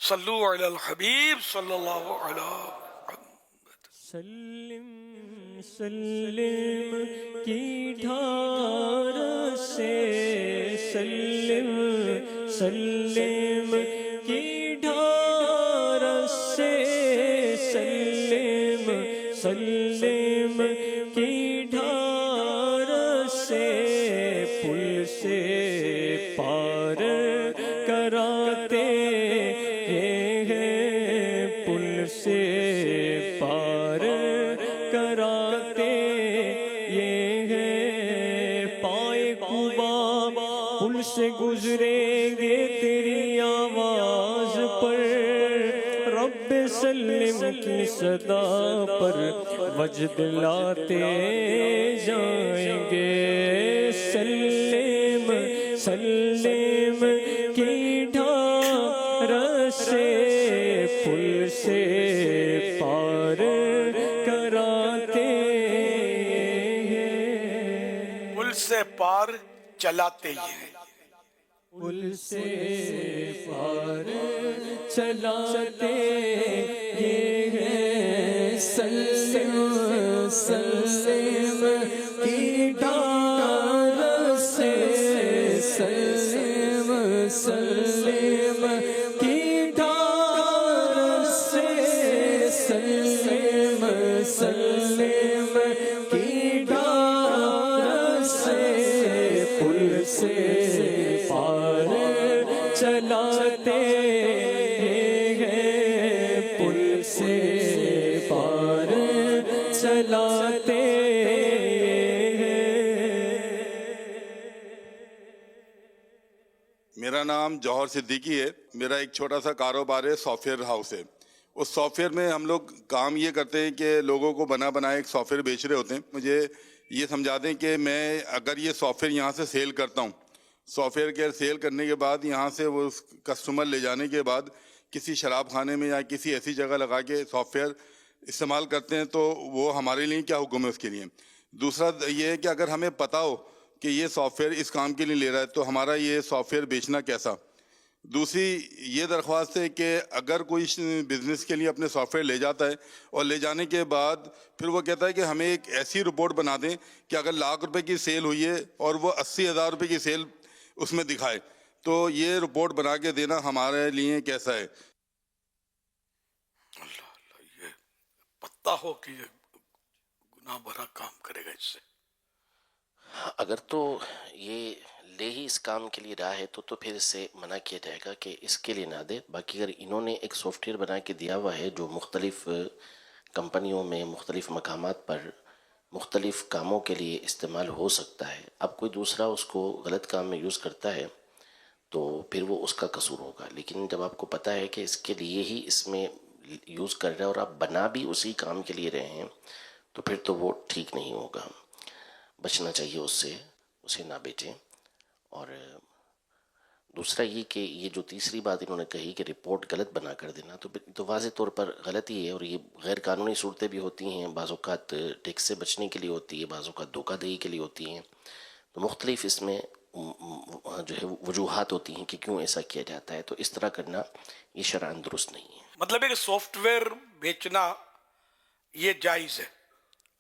صلو علی الحبیب صلی اللہ علیہ محمد. سلم سلم کی ڈھار سے، سلم سلم کی ڈھار سے، سلم سلم کی ڈھار سے، پل سے پار کراتے ہیں، پل سے پار کراتے یہ ہے. پائے کوبا پل سے گزریں گے تیری آواز پر، سلم کی صدا پر وجد لاتے جائیں گے. سلم سلم کی ڈھار سے پل سے پار کراتے ہیں. پل سے پار چلاتے ہی ہیں. پل سے پار چلاتے یہ ہیں. سلم سلم کی ڈار سے سلم سلم کی ڈار سے سلم سلم کی ڈار سے پل سے پار چلاتے ہیں. پل سے پار چلاتے ہیں. میرا نام جوہر صدیقی ہے. میرا ایک چھوٹا سا کاروبار ہے، سافٹ ویئر ہاؤس ہے. اس سافٹ ویئر میں ہم لوگ کام یہ کرتے ہیں کہ لوگوں کو بنا ایک سافٹ ویئر بیچ رہے ہوتے ہیں. مجھے یہ سمجھا دیں کہ میں اگر یہ سافٹ ویئر یہاں سے سیل کرتا ہوں، سافٹ ویئر کے سیل کرنے کے بعد یہاں سے وہ کسٹمر لے جانے کے بعد کسی شراب خانے میں یا کسی ایسی جگہ لگا کے سافٹ ویئر استعمال کرتے ہیں، تو وہ ہمارے لیے کیا حکم ہے اس کے لیے. دوسرا یہ ہے کہ اگر ہمیں پتہ ہو کہ یہ سافٹ ویئر اس کام کے لیے لے رہا ہے تو ہمارا یہ سافٹ ویئر بیچنا کیسا. دوسری یہ درخواست ہے کہ اگر کوئی بزنس کے لیے اپنے سافٹ ویئر لے جاتا ہے اور لے جانے کے بعد پھر وہ کہتا ہے کہ ہمیں ایک ایسی رپورٹ بنا دیں کہ اگر ₹1,00,000 کی سیل ہوئی ہے اور وہ ₹80,000 کی سیل اس میں دکھائے، تو یہ رپورٹ بنا کے دینا ہمارے لیے کیسا ہے. اللہ اللہ، یہ پتہ ہو کہ یہ گناہ بھرا کام کرے گا اس سے. اگر تو یہ لے ہی اس کام کے لیے رہا ہے تو پھر اس سے منع کیا جائے گا کہ اس کے لیے نہ دے. باقی اگر انہوں نے ایک سافٹ ویئر بنا کے دیا ہوا ہے جو مختلف کمپنیوں میں مختلف مقامات پر مختلف کاموں کے لیے استعمال ہو سکتا ہے، اب کوئی دوسرا اس کو غلط کام میں یوز کرتا ہے تو پھر وہ اس کا قصور ہوگا. لیکن جب آپ کو پتہ ہے کہ اس کے لیے ہی اس میں یوز کر رہے ہیں اور آپ بنا بھی اسی کام کے لیے رہے ہیں تو پھر تو وہ ٹھیک نہیں ہوگا. بچنا چاہیے اس سے، اسے نہ بیچیں. اور دوسرا یہ کہ یہ جو تیسری بات انہوں نے کہی کہ رپورٹ غلط بنا کر دینا، تو واضح طور پر غلط ہی ہے. اور یہ غیر قانونی صورتیں بھی ہوتی ہیں، بعض اوقات ٹیکس سے بچنے کے لیے ہوتی ہے، بعض اوقات دھوکہ دہی کے لیے ہوتی ہیں. تو مختلف اس میں جو ہے وجوہات ہوتی ہیں کہ کیوں ایسا کیا جاتا ہے. تو اس طرح کرنا یہ شرعاً درست نہیں ہے. مطلب ہے کہ سافٹ ویئر بیچنا یہ جائز ہے.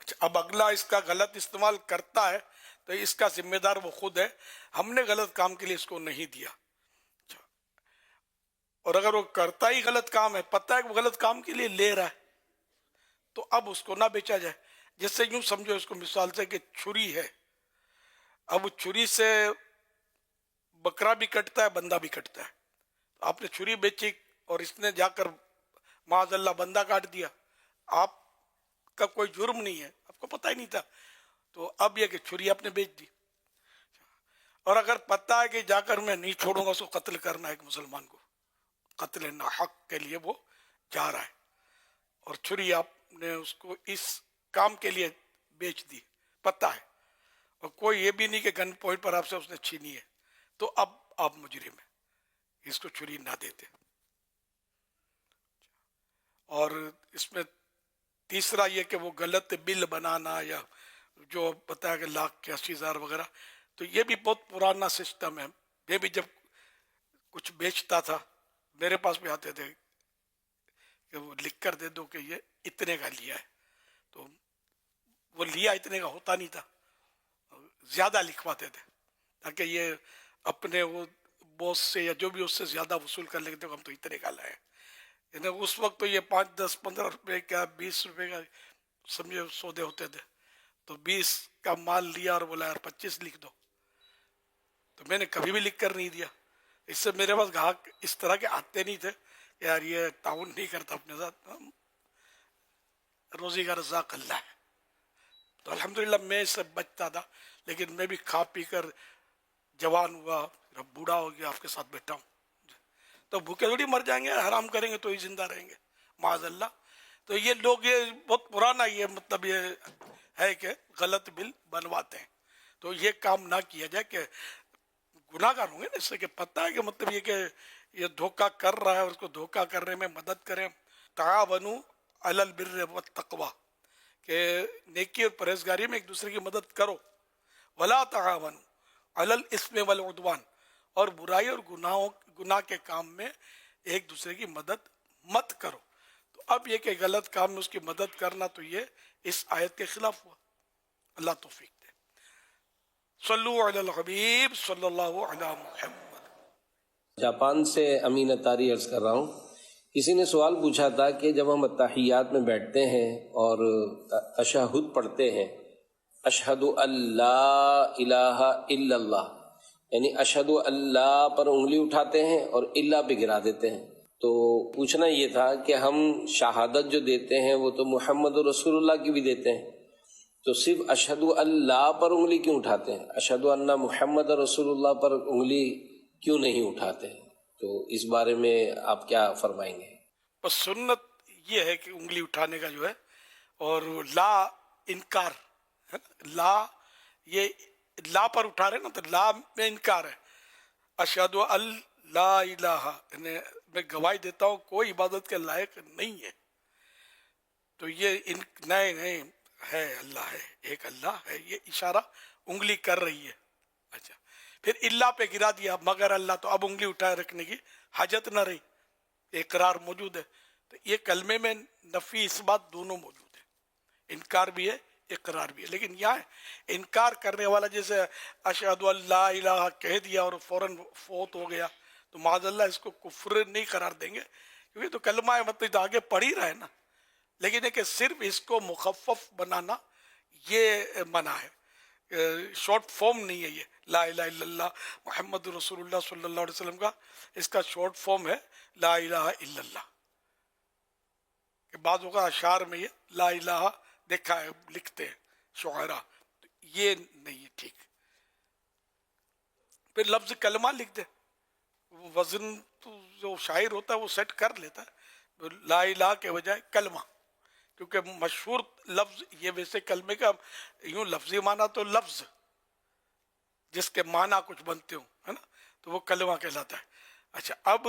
اچھا، اب اگلا اس کا غلط استعمال کرتا ہے تو اس کا ذمہ دار وہ خود ہے. ہم نے غلط کام کے لیے اس کو نہیں دیا. اچھا، اور اگر وہ کرتا ہی غلط کام ہے، پتہ ہے کہ وہ غلط کام کے لیے لے رہا ہے، تو اب اس کو نہ بیچا جائے. جس سے یوں سمجھو اس کو مثال سے کہ چھری ہے، اب چھری سے بکرا بھی کٹتا ہے، بندہ بھی کٹتا ہے. آپ نے چھری بیچی اور اس نے جا کر معاذ اللہ بندہ کاٹ دیا. آپ کا کوئی جرم نہیں ہے، آپ کو پتہ ہی نہیں تھا، تو اب یہ کہ چھری آپ نے بیچ دی. اور اگر پتہ ہے کہ جا کر میں نہیں چھوڑوں گا اس کو قتل کرنا ہے، ایک مسلمان کو قتل ناحق کے لیے وہ جا رہا ہے، اور چھری آپ نے اس کو اس کام کے لیے بیچ دی، پتہ ہے، اور کوئی یہ بھی نہیں کہ گن پوائنٹ پر آپ سے اس نے چھینی ہے، تو اب آپ مجرم ہیں، اس کو چھری نہ دیتے. اور اس میں تیسرا یہ کہ وہ غلط بل بنانا یا جو بتایا کہ 1,80,000 وغیرہ، تو یہ بھی بہت پرانا سسٹم ہے. میں بھی جب کچھ بیچتا تھا میرے پاس بھی آتے تھے کہ وہ لکھ کر دے دو کہ یہ اتنے کا لیا ہے، تو وہ لیا اتنے کا ہوتا نہیں تھا، زیادہ لکھواتے تھے تاکہ یہ اپنے وہ باس سے یا جو بھی اس سے زیادہ وصول کر لیتے ہم تو اتنے کا لائے. یعنی اس وقت تو یہ 5, 10, 15 روپے کا 20 روپے کا سمجھے سودے ہوتے تھے. تو 20 کا مال لیا اور بولا یار 25 لکھ دو، تو میں نے کبھی بھی لکھ کر نہیں دیا. اس سے میرے پاس گاہک اس طرح کے آتے نہیں تھے کہ یار یہ تعاون نہیں کرتا اپنے ساتھ، روزی کا رزاق اللہ ہے. تو الحمدللہ میں اس سے بچتا تھا، لیکن میں بھی کھا پی کر جوان ہوا، اب بوڑھا ہو گیا، آپ کے ساتھ بیٹھا ہوں، تو بھوکے تھوڑی مر جائیں گے، حرام کریں گے تو ہی زندہ رہیں گے. معاذ اللہ. تو یہ لوگ یہ بہت پرانا یہ مطلب یہ ہے کہ غلط بل بنواتے ہیں. تو یہ کام نہ کیا جائے کہ گناہ گار ہوں گے نا، اس سے کہ پتہ ہے کہ مطلب یہ کہ یہ دھوکہ کر رہا ہے اور اس کو دھوکہ کرنے میں مدد کریں. تعاونوا علی البر والتقوی، کہ نیکی اور پرہیزگاری میں ایک دوسرے کی مدد کرو. ولا تعاونوا علی الاثم والعدوان، اور برائی اور گناہ کے کام میں ایک دوسرے کی مدد مت کرو. تو اب یہ کہ غلط کام میں اس کی مدد کرنا تو یہ اس آیت کے خلاف ہوا. اللہ توفیق دے. صلو علی الحبیب صلی اللہ علی محمد. جاپان سے امین اتاری عرض کر رہا ہوں. کسی نے سوال پوچھا تھا کہ جب ہم اتحیات میں بیٹھتے ہیں اور تشہد پڑھتے ہیں، اشہد اللہ الہ الا اللہ، یعنی اشہد اللہ پر انگلی اٹھاتے ہیں اور اللہ پہ گرا دیتے ہیں. تو پوچھنا یہ تھا کہ ہم شہادت جو دیتے ہیں وہ تو محمد رسول اللہ کی بھی دیتے ہیں، تو صرف اشہد اللہ پر انگلی کیوں اٹھاتے ہیں؟ اشہد ان محمد رسول اللہ پر انگلی کیوں نہیں اٹھاتے؟ تو اس بارے میں آپ کیا فرمائیں گے؟ بس سنت یہ ہے کہ انگلی اٹھانے کا جو ہے، اور لا انکار ہے نا، لا یہ لا پر اٹھا رہے نا تو لا میں انکار ہے. اشہد لا الہ، یعنی میں گواہی دیتا ہوں کوئی عبادت کے لائق نہیں ہے. تو یہ نئے ہے، اللہ ہے، ایک اللہ ہے، یہ اشارہ انگلی کر رہی ہے. اچھا پھر اللہ پہ گرا دیا مگر اللہ، تو اب انگلی اٹھائے رکھنے کی حاجت نہ رہی، اقرار موجود ہے. تو یہ کلمے میں نفی اس بات دونوں موجود ہے، انکار بھی ہے اقرار بھی ہے. لیکن یہاں انکار کرنے والا جیسے اشہد اللہ الہ کہہ دیا اور فوراً فوت ہو گیا، تو معاذ اللہ اس کو کفر نہیں قرار دیں گے، کیونکہ تو کلمہ ہے، مطلب آگے پڑھ ہی رہا ہے نا. لیکن ہے کہ صرف اس کو مخفف بنانا یہ منع ہے، شارٹ فارم نہیں ہے. یہ لا الہ الا اللہ محمد رسول اللہ صلی اللہ علیہ وسلم کا اس کا شارٹ فارم ہے لا الہ الا اللہ. کہ بعض اوقات اشعار میں یہ لا الہ دیکھا ہے لکھتے ہیں شعراء، یہ نہیں ہے ٹھیک. پھر لفظ کلمہ لکھ دے، وزن تو جو شاعر ہوتا ہے وہ سیٹ کر لیتا ہے، لا الہ کے بجائے کلمہ، کیونکہ مشہور لفظ یہ ویسے کلمے کا یوں لفظی معنی تو لفظ جس کے معنی کچھ بنتے ہوں ہے نا، تو وہ کلمہ کہلاتا ہے. اچھا اب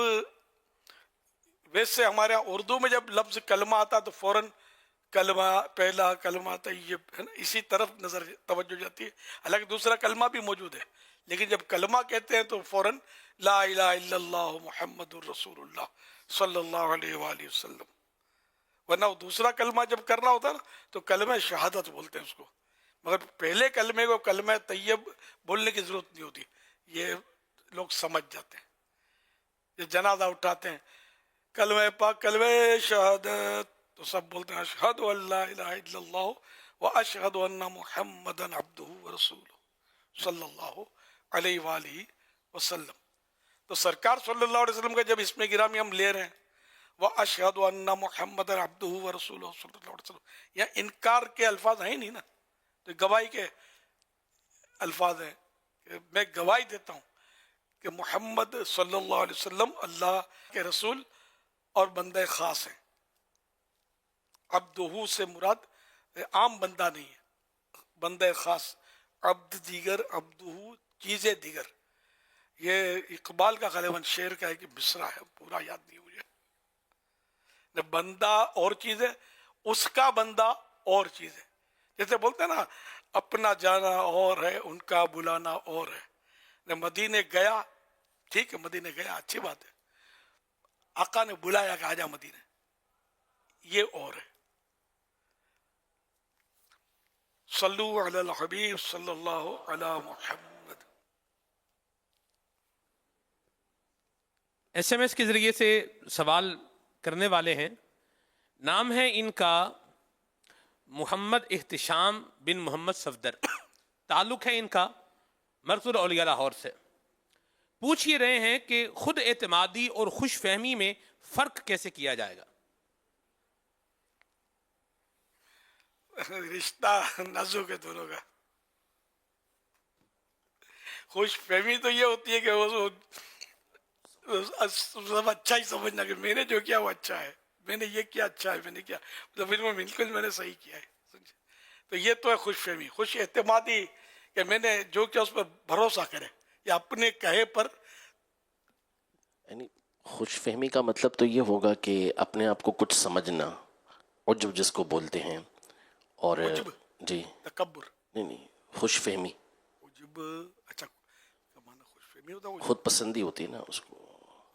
ویسے ہمارے یہاں اردو میں جب لفظ کلمہ آتا تو فوراً کلمہ پہلا کلمہ طیب ہے نا، اسی طرف نظر توجہ جاتی ہے. حالانکہ دوسرا کلمہ بھی موجود ہے، لیکن جب کلمہ کہتے ہیں تو فوراً لا الہ الا اللہ محمد الرسول اللہ صلی اللہ علیہ وآلہ وسلم. ورنہ دوسرا کلمہ جب کرنا ہوتا ہے نا تو کلمہ شہادت بولتے ہیں اس کو، مگر پہلے کلمے کو کلمہ طیب بولنے کی ضرورت نہیں ہوتی، یہ لوگ سمجھ جاتے ہیں. یہ جنازہ اٹھاتے ہیں کلمہ پاک کلمہ شہادت تو سب بولتے ہیں اشہد ان لا الہ الا اللہ و اشہد ان محمدا عبدہ ورسولہ صلی اللہ علیہ وآلہ وسلم. تو سرکار صلی اللہ علیہ وسلم کا جب اس میں گرامی ہم لے رہے ہیں وَأَشْهَدُ أَنَّ مُحَمَّدًا عَبْدُهُ وَرَسُولُهُ صلی اللہ علیہ وسلم، یہاں انکار کے الفاظ ہیں نہیں نا، تو گواہی کے الفاظ ہیں کہ میں گواہی دیتا ہوں کہ محمد صلی اللہ علیہ وسلم اللہ کے رسول اور بندہ خاص ہیں. عبدہ سے مراد عام بندہ نہیں ہے، بندہ خاص. عبد دیگر، عبدہ چیزیں دیگر. یہ اقبال کا غالباً شعر کا ہے کہ بسرا ہے، پورا یاد نہیں مجھے. بندہ اور چیز ہے، اس کا بندہ اور چیز ہے. جیسے بولتے ہیں نا اپنا جانا اور ہے ان کا بلانا اور ہے. مدینے گیا، ٹھیک ہے مدینے گیا اچھی بات ہے، آقا نے بلایا کہ آجا مدینے، یہ اور ہے. صلو علی الحبیب صلی اللہ علی محمد. ایس ایم ایس کے ذریعے سے سوال کرنے والے ہیں، نام ہے ان کا محمد احتشام بن محمد صفدر، تعلق ہے ان کا مرکز اولیاء لاہور سے. پوچھ یہ رہے ہیں کہ خود اعتمادی اور خوش فہمی میں فرق کیسے کیا جائے گا؟ رشتہ نازک ہے دونوں کا. خوش فہمی تو یہ ہوتی ہے کہ وہ سب اچھا ہی سمجھنا کہ میں نے جو کیا وہ اچھا ہے، میں نے یہ کیا اچھا ہے، میں نے کیا مطلب پھر میں بالکل میں نے صحیح کیا ہے، سمجھے؟ تو یہ تو ہے خوش فہمی، خوش اعتمادی کہ میں نے جو کیا اس پر بھروسہ کرے یا اپنے کہے پر. یعنی خوش فہمی کا مطلب تو یہ ہوگا کہ اپنے آپ کو کچھ سمجھنا، عجب جس کو بولتے ہیں، اور عجب، جی تکبر، نہیں خوش فہمی، عجب، اچھا کا معنی خوش فہمی ہوتا ہے، خود پسندی ہوتی ہے نا اس کو.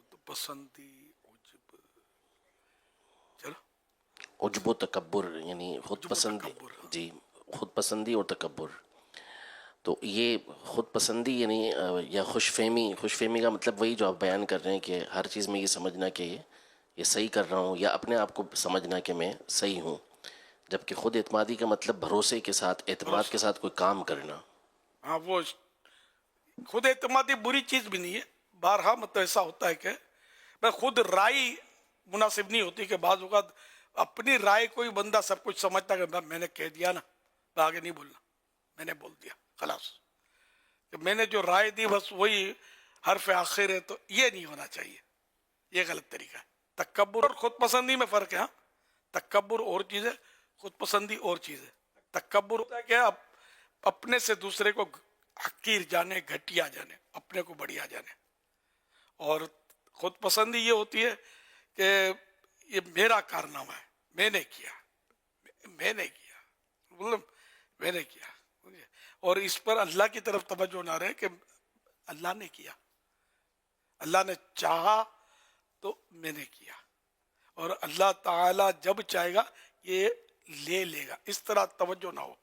خود پسندی، عجب، چلو عجب و تکبر یعنی خود عجب و پسندی. تکبر. جی، خود پسندی اور تکبر. تو یہ خود پسندی یعنی یا خوش فہمی کا مطلب وہی جو آپ بیان کر رہے ہیں کہ ہر چیز میں یہ سمجھنا کہ یہ صحیح کر رہا ہوں، یا اپنے آپ کو سمجھنا کہ میں صحیح ہوں. جبکہ خود اعتمادی کا مطلب بھروسے کے ساتھ، اعتماد کے ساتھ کوئی کام کرنا. ہاں وہ خود اعتمادی بری چیز بھی نہیں ہے، بارہا مطلب ایسا ہوتا ہے کہ میں خود رائے مناسب نہیں ہوتی کہ بعض اوقات اپنی رائے کوئی بندہ سب کچھ سمجھتا کہ میں نے کہہ دیا نا، میں آگے نہیں بولنا، میں نے بول دیا خلاص، کہ میں نے جو رائے دی بس وہی حرف آخر ہے. تو یہ نہیں ہونا چاہیے، یہ غلط طریقہ ہے. تکبر اور خود پسندی میں فرق ہے. ہاں، تکبر اور چیز ہے، خود پسندی اور چیز ہے. تکبر ہوتا ہے کہ آپ اپنے سے دوسرے کو حقیر جانے، گھٹیا جانے، اپنے کو بڑھیا جانے. اور خود پسندی یہ ہوتی ہے کہ یہ میرا کارنامہ ہے، میں نے کیا، مطلب میں نے کیا. اور اس پر اللہ کی طرف توجہ نہ رہے کہ اللہ نے کیا، اللہ نے چاہا تو میں نے کیا، اور اللہ تعالی جب چاہے گا یہ لے گا. اس طرح توجہ نہ ہو.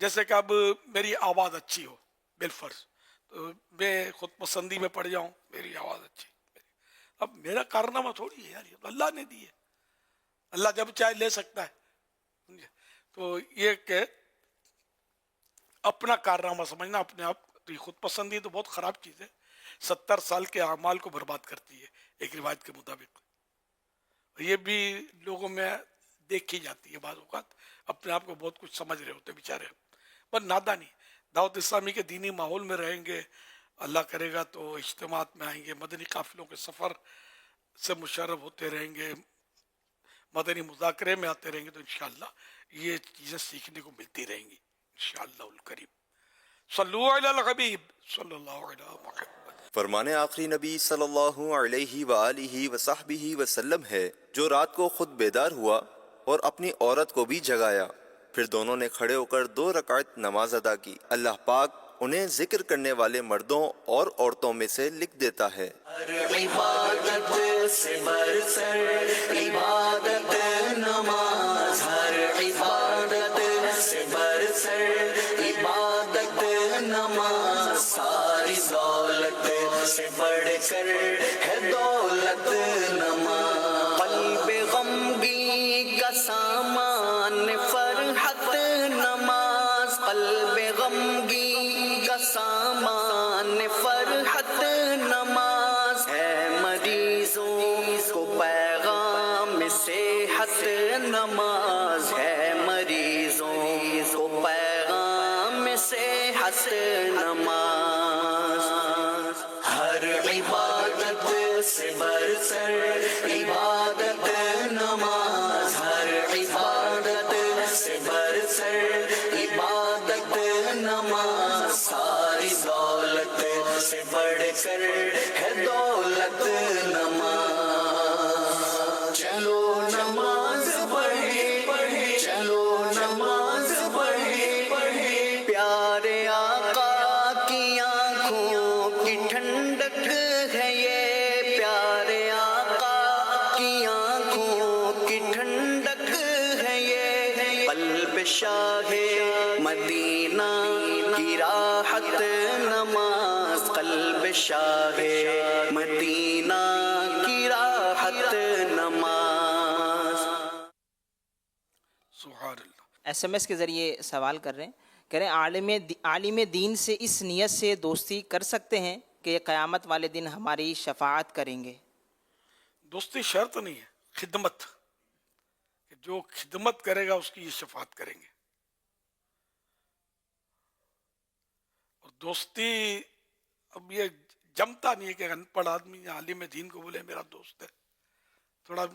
جیسے کہ اب میری آواز اچھی ہو بالفرض، تو میں خود پسندی میں پڑ جاؤں، میری آواز اچھی، اب میرا کارنامہ تھوڑی ہے یار، یہ تو اللہ نے دی ہے، اللہ جب چاہے لے سکتا ہے. تو یہ کہ اپنا کارنامہ سمجھنا اپنے آپ. تو یہ خود پسندی تو بہت خراب چیز ہے، 70 سال کے اعمال کو برباد کرتی ہے ایک روایت کے مطابق. یہ بھی لوگوں میں دیکھی جاتی ہے، بعض اوقات اپنے آپ کو بہت کچھ سمجھ رہے ہوتے بیچارے، پر نادانی. دعوت اسلامی کے دینی ماحول میں رہیں گے، اللہ کرے گا تو اجتماعات میں آئیں گے، مدنی قافلوں کے سفر سے مشرف ہوتے رہیں گے، مدنی مذاکرے میں آتے رہیں گے، تو انشاءاللہ یہ چیزیں سیکھنے کو ملتی رہیں گی انشاءاللہ الکریم. صلو علی الحبیب صلی اللہ علیہ محمد. فرمان آخری نبی صلی اللہ علیہ وآلہ وصحبہ وسلم ہے، جو رات کو خود بیدار ہوا اور اپنی عورت کو بھی جگایا، پھر دونوں نے کھڑے ہو کر 2 رکعت نماز ادا کی، اللہ پاک انہیں ذکر کرنے والے مردوں اور عورتوں میں سے لکھ دیتا ہے. ہر عبادت سے برتر عبادت نماز، ہر عبادت سے برتر عبادت نماز، ساری دولت سے بڑھ کر ہے دولت نماز. قلب غمگی کا سامان فرحت نماز، قلب غمگی کا سامان فرحت نماز، ہے مریضوں کو پیغام صحت نماز، ہے مریضوں کو پیغام صحت نماز. ہر عبادت سے برتر عبادت نماز، ہر عبادت سے برتر عبادت نماز، ساری دولت سے بڑھ کر ہے دولت نماز. چلو نماز پڑھے، چلو نماز پڑھے، پیارے آقا کی آنکھوں کی ٹھنڈک ہے یہ، پیارے آقا کی آنکھوں کی ٹھنڈک ہے یہ، قلب شاہ مدینہ کی راحت نماز، قلب شاہ مدینہ کی راحت نماز. سبحان اللہ. SMS کے ذریعے سوال کر رہے ہیں، کہہ رہے ہیں عالم دین سے اس نیت سے دوستی کر سکتے ہیں کہ قیامت والے دن ہماری شفاعت کریں گے. دوستی شرط نہیں ہے، خدمت، کہ جو خدمت کرے گا اس کی یہ شفاعت کریں گے. اور دوستی اب یہ جمتا نہیں ہے کہ ان پڑھ آدمی عالم دین کو بولے میرا دوست ہے، تھوڑا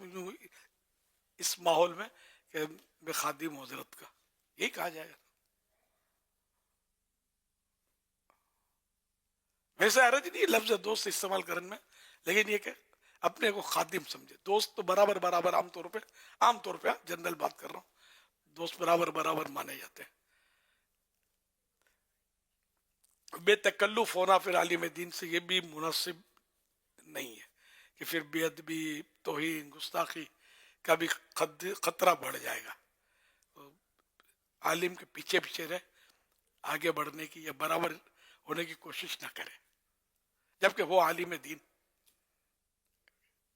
اس ماحول میں کہ میں خادم ہوں حضرت کا، یہی کہا جائے گا. ویسے حرج نہیں لفظ دوست استعمال کرنے میں، لیکن یہ کہ اپنے کو خادم سمجھے. دوست تو برابر برابر عام طور پہ جنرل بات کر رہا ہوں، دوست برابر برابر مانے جاتے ہیں. بے تکلف ہونا پھر عالم دین سے یہ بھی مناسب نہیں ہے کہ پھر بے ادبی، توہین، گستاخی کا بھی خطرہ بڑھ جائے گا. عالم کے پیچھے پیچھے رہے، آگے بڑھنے کی یا برابر ہونے کی کوشش نہ کرے، جبکہ وہ عالم دین،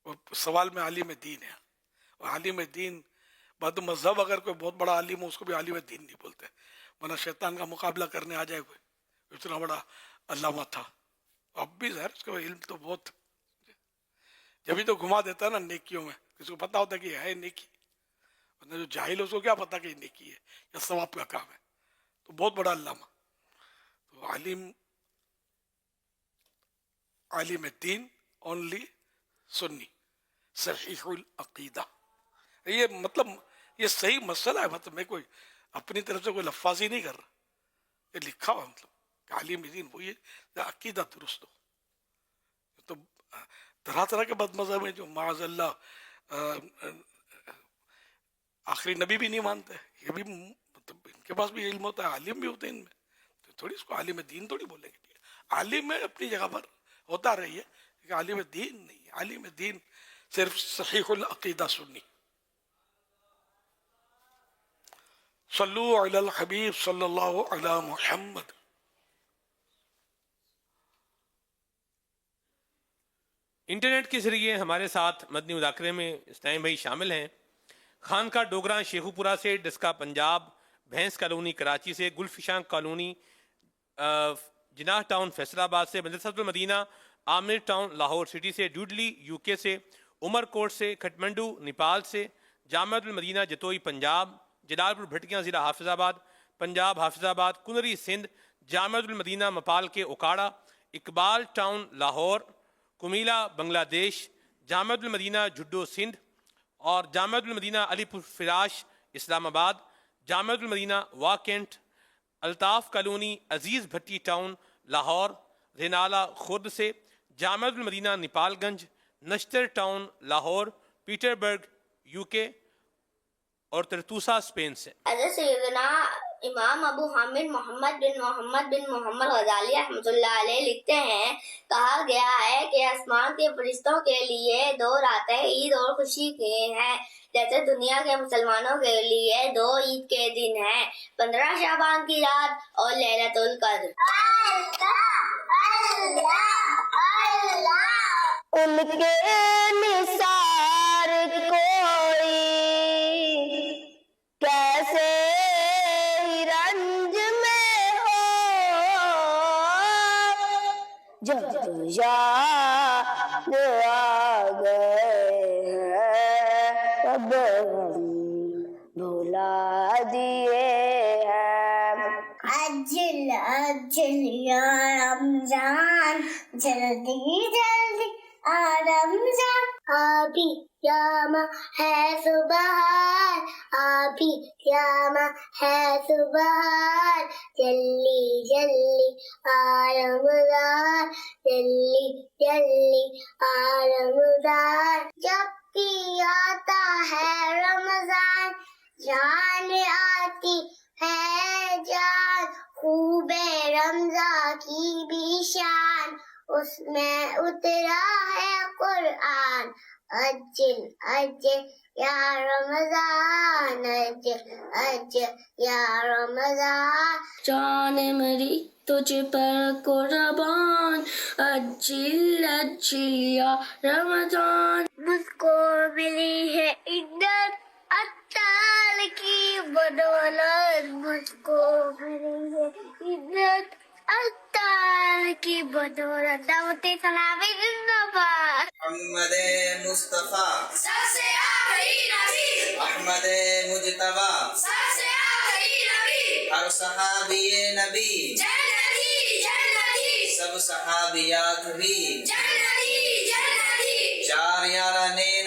وہ سوال میں عالم دین ہے. اور عالم دین بعد مذہب اگر کوئی بہت بڑا عالم ہو اس کو بھی عالم دین نہیں بولتے، ورنہ شیطان کا مقابلہ کرنے آ جائے کوئی اتنا بڑا علامہ تھا، اب بھی ظاہر اس کا علم تو بہت، جبھی تو گھما دیتا ہے نا نیکیوں میں، کسی کو پتا ہوتا ہے کہ یہ ہے نیکی، ورنہ جو جاہل اس کو کیا پتا کہ یہ نیکی ہے یا ثواب کا کام ہے. تو بہت بڑا علامہ. تو عالم دین اونلی سنی صحیح العقیدہ، یہ مطلب یہ صحیح مسئلہ ہے. مطلب میں کوئی اپنی طرف سے کوئی لفاظی نہیں کر رہا، یہ لکھا ہوا مطلب کہ عالم دین وہی ہے عقیدہ درست ہو. تو طرح طرح کے بد مذہب ہیں جو معاذ اللہ آخری نبی بھی نہیں مانتے، یہ بھی مطلب ان کے پاس بھی علم ہوتا ہے، عالم بھی ہوتے ہیں ان میں، تو تھوڑی اس کو عالم دین تھوڑی بولیں گے. عالم ہے اپنی جگہ پر ہوتا رہی ہے، لیکن عالم دین نہیں ہے. عالم دین صرف صحیح العقیدہ سنی. صلو علی الحبیب صلی اللہ علی محمد. انٹرنیٹ کے ذریعے ہمارے ساتھ مدنی مذاکرے میں اسلام بھائی شامل ہیں. خانقاہ ڈوگراں شیخو پورہ سے، ڈسکا پنجاب، بھینس کالونی کراچی سے، گلفشاں کالونی جناح ٹاؤن فیصل آباد سے، مدرسۃ المدینہ عامر ٹاؤن لاہور سٹی سے، ڈوڈلی یو کے سے، عمر کوٹ سے، کھٹمنڈو نیپال سے، جامعۃ المدینہ جتوئی پنجاب، جلال پور بھٹکیاں ضلع حافظ آباد پنجاب حافظ آباد، کنری سندھ، جامعۃ المدینہ مپال کے اوکاڑا، اقبال ٹاؤن لاہور، کمیلا بنگلہ دیش، جامعۃ المدینہ جھڈو سندھ اور جامعۃ المدینہ علی پور فراش اسلام آباد، جامعۃ المدینہ واکینٹ، الطاف کالونی عزیز بھٹی ٹاؤن لاہور، رینالہ خرد سے، جامعۃ المدینہ نیپال گنج، نشتر ٹاؤن لاہور، پیٹر برگ یو کے اور ترتوسا اسپین سے. حضرت سیدنا امام ابو حامد محمد بن محمد غزالی رحمۃ اللہ علیہ لکھتے ہیں، کہا گیا ہے کہ آسمان کے فرشتوں کے لیے 2 راتیں عید اور خوشی کی ہیں، جیسے دنیا کے مسلمانوں کے لیے 2 عید کے دن ہیں، 15 شعبان کی رات اور لیلۃ القدر. ان کے نثار کوئی کیسے رنج میں ہو، جب یاد آ گئے ہیں تب ہم بھلا دیے ہیں. اجل اجل یا رمضان، جلدی جلدی آ رمضان، ابھی یام ہے سبحان، ابھی یام ہے سبحان، جلدی جلدی آ رمضان، جلدی جلدی آ رمضان. جب بھی آتا ہے رمضان جان آتی ہے جان، خوب رمضان کی بھی شان، اس میں اترا ہے قرآن. اجل اجل یا رمضان، اجل اجل یا رمضان، جان میری تجھ پر قربان، اجل اجل یا رمضان. مجھ کو ملی ہے عزت اطال کی بدولت، مجھ کو ملی ہے عزت اطال کی بدولت. دعوت اسلامی زندہ باد. محمد مصطفیٰ سب سے آخری نبی، احمد مجتبیٰ سب سے آخری نبی، ہر صحابی نبی، جنتی سب صحابیات بھی، جنتی. 4 یاران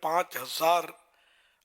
5000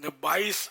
22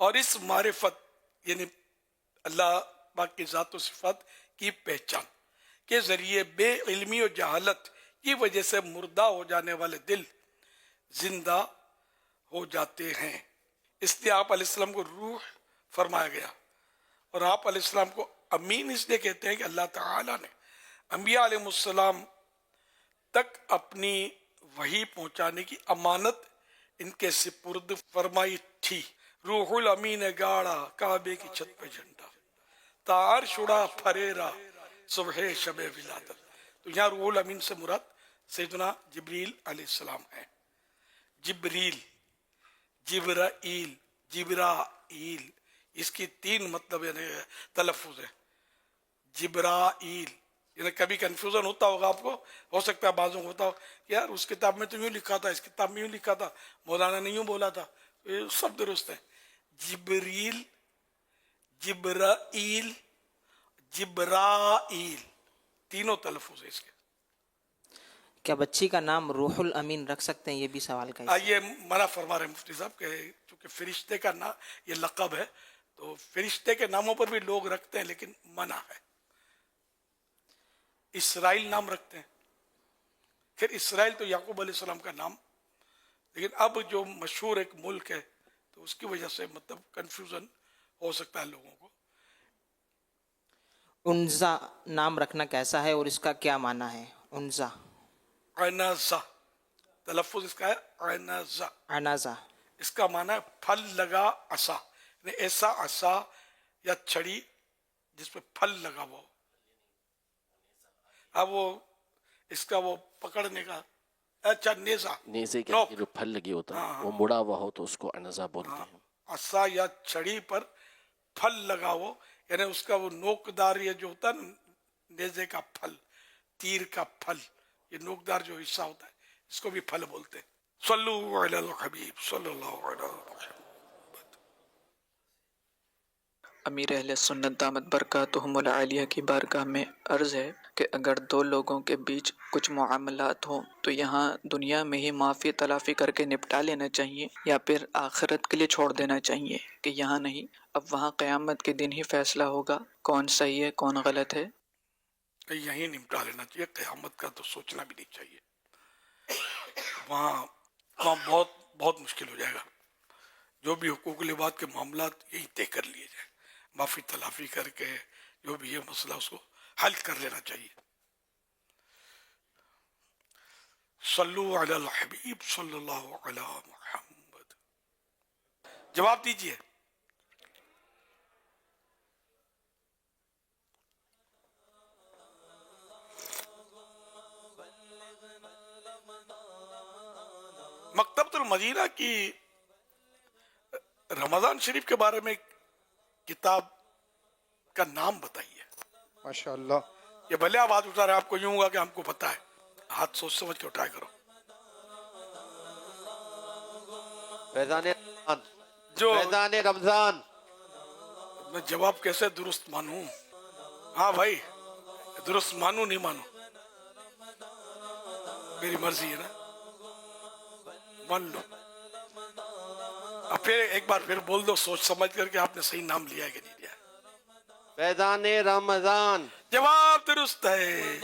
اور اس معرفت یعنی اللہ پاک کی ذات و صفات کی پہچان کے ذریعے بے علمی و جہالت کی وجہ سے مردہ ہو جانے والے دل زندہ ہو جاتے ہیں. اس لیے آپ علیہ السلام کو روح فرمایا گیا، اور آپ علیہ السلام کو امین اس لیے کہتے ہیں کہ اللہ تعالیٰ نے انبیاء علیہ السلام تک اپنی وحی پہنچانے کی امانت ان کے سپرد فرمائی تھی. روح الامین گاڑا کعبے کی چھت پہ جھنڈا، تار شڑا پھریرا صبح شب ولادت. تو یہاں روح الامین سے مراد سیدنا جبریل علیہ السلام ہیں. جبریل، جبرائیل، جبرائیل، اس کی 3 مطلب یعنی تلفظ ہے. جبرائیل یعنی کبھی کنفیوژن ہوتا ہوگا آپ کو، ہو سکتا ہے بعضوں کو ہوتا ہو کہ یار اس کتاب میں تو یوں لکھا تھا، اس کتاب میں یوں لکھا تھا، مولانا نے یوں بولا تھا. یہ سب درست ہے. جبریل، جبرائیل، جبرائیل، تینوں تلفظ ہے اس کے. کیا بچی کا نام روح الامین رکھ سکتے ہیں؟ یہ بھی سوال کا یہ منع فرما رہے مفتی صاحب کہ چونکہ فرشتے کا نام یہ لقب ہے تو فرشتے کے ناموں پر بھی لوگ رکھتے ہیں لیکن منع ہے. اسرائیل نام رکھتے ہیں، پھر اسرائیل تو یعقوب علیہ السلام کا نام، لیکن اب جو مشہور ایک ملک ہے تو اس کی وجہ سے مطلب کنفیوژن ہو سکتا ہے لوگوں کو. انزا نام رکھنا کیسا ہے اور اس کا کیا معنی ہے؟ انزا، عنازہ، تلفظ اس کا ہے عنازہ. عنازہ اس کا معنی ہے پھل لگا عصا، یعنی ایسا عصا یا چھڑی جس پہ پھل لگا ہوا ہو. اب وہ اس کا وہ پکڑنے کا اچھا نیزہ، نیزے کے جو پھل لگی ہوتا ہے وہ مڑا ہوا ہو تو اس کو عنزہ بولتے ہیں. عصا یا چھڑی پر پھل لگا ہو یعنی اس کا وہ نوکدار یہ جو ہوتا ہے نا نیزے کا پھل، تیر کا پھل، یہ نوکدار جو حصہ ہوتا ہے اس کو بھی پھل بولتے ہیں. صلو علی الحبیب صلی اللہ علیہ وسلم. امیر اہل سنت دامت برکاتہم العالیہ کی بارگاہ میں عرض ہے کہ اگر 2 لوگوں کے بیچ کچھ معاملات ہوں تو یہاں دنیا میں ہی معافی تلافی کر کے نپٹا لینا چاہیے یا پھر آخرت کے لیے چھوڑ دینا چاہیے کہ یہاں نہیں، اب وہاں قیامت کے دن ہی فیصلہ ہوگا کون صحیح ہے کون غلط ہے. یہیں نمٹا لینا چاہیے، قیامت کا تو سوچنا بھی نہیں چاہیے. وہاں بہت مشکل ہو جائے گا. جو بھی حقوق العباد کے معاملات یہی طے کر لیے جائیں، معافی تلافی کر کے جو بھی یہ مسئلہ اس کو حل کر لینا چاہیے. صلو علی الحبیب صلی اللہ علی محمد. جواب دیجئے. مکتبۃ المدینہ کی رمضان شریف کے بارے میں کتاب کا نام بتائیے. ماشاءاللہ. یہ بھلے آپ ہاتھ اٹھا رہے ہیں، آپ کو یوں ہوگا کہ ہم کو پتا ہے. ہاتھ سوچ سمجھ کے اٹھایا کرو. فیضان رمضان. میں جواب کیسے درست مانوں؟ ہاں بھائی درست مانوں نہیں مانوں میری مرضی ہے نا، مان لو. اب پھر ایک بار پھر بول دو سوچ سمجھ کر کے آپ نے صحیح نام لیا ہے کہ نہیں لیا. فیضان رمضان. جواب درست ہے.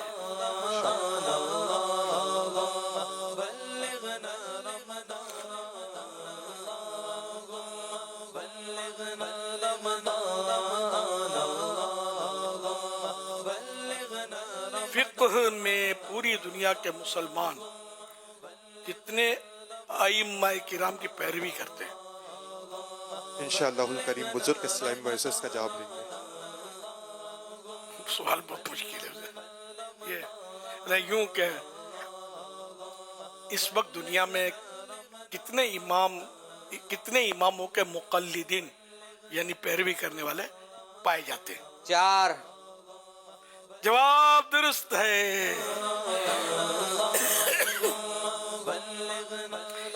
فقہ میں پوری دنیا کے مسلمان کتنے ائمہ کرام کی پیروی کرتے ہیں؟ انشاءاللہ الکریم بزرگ اسلامی ورسز کا جواب لیں گے. سوال بہت مشکل ہے یہ یوں کہ اس وقت دنیا میں کتنے اماموں کے مقلدین یعنی پیروی کرنے والے پائے جاتے ہیں؟ 4. جواب درست ہے.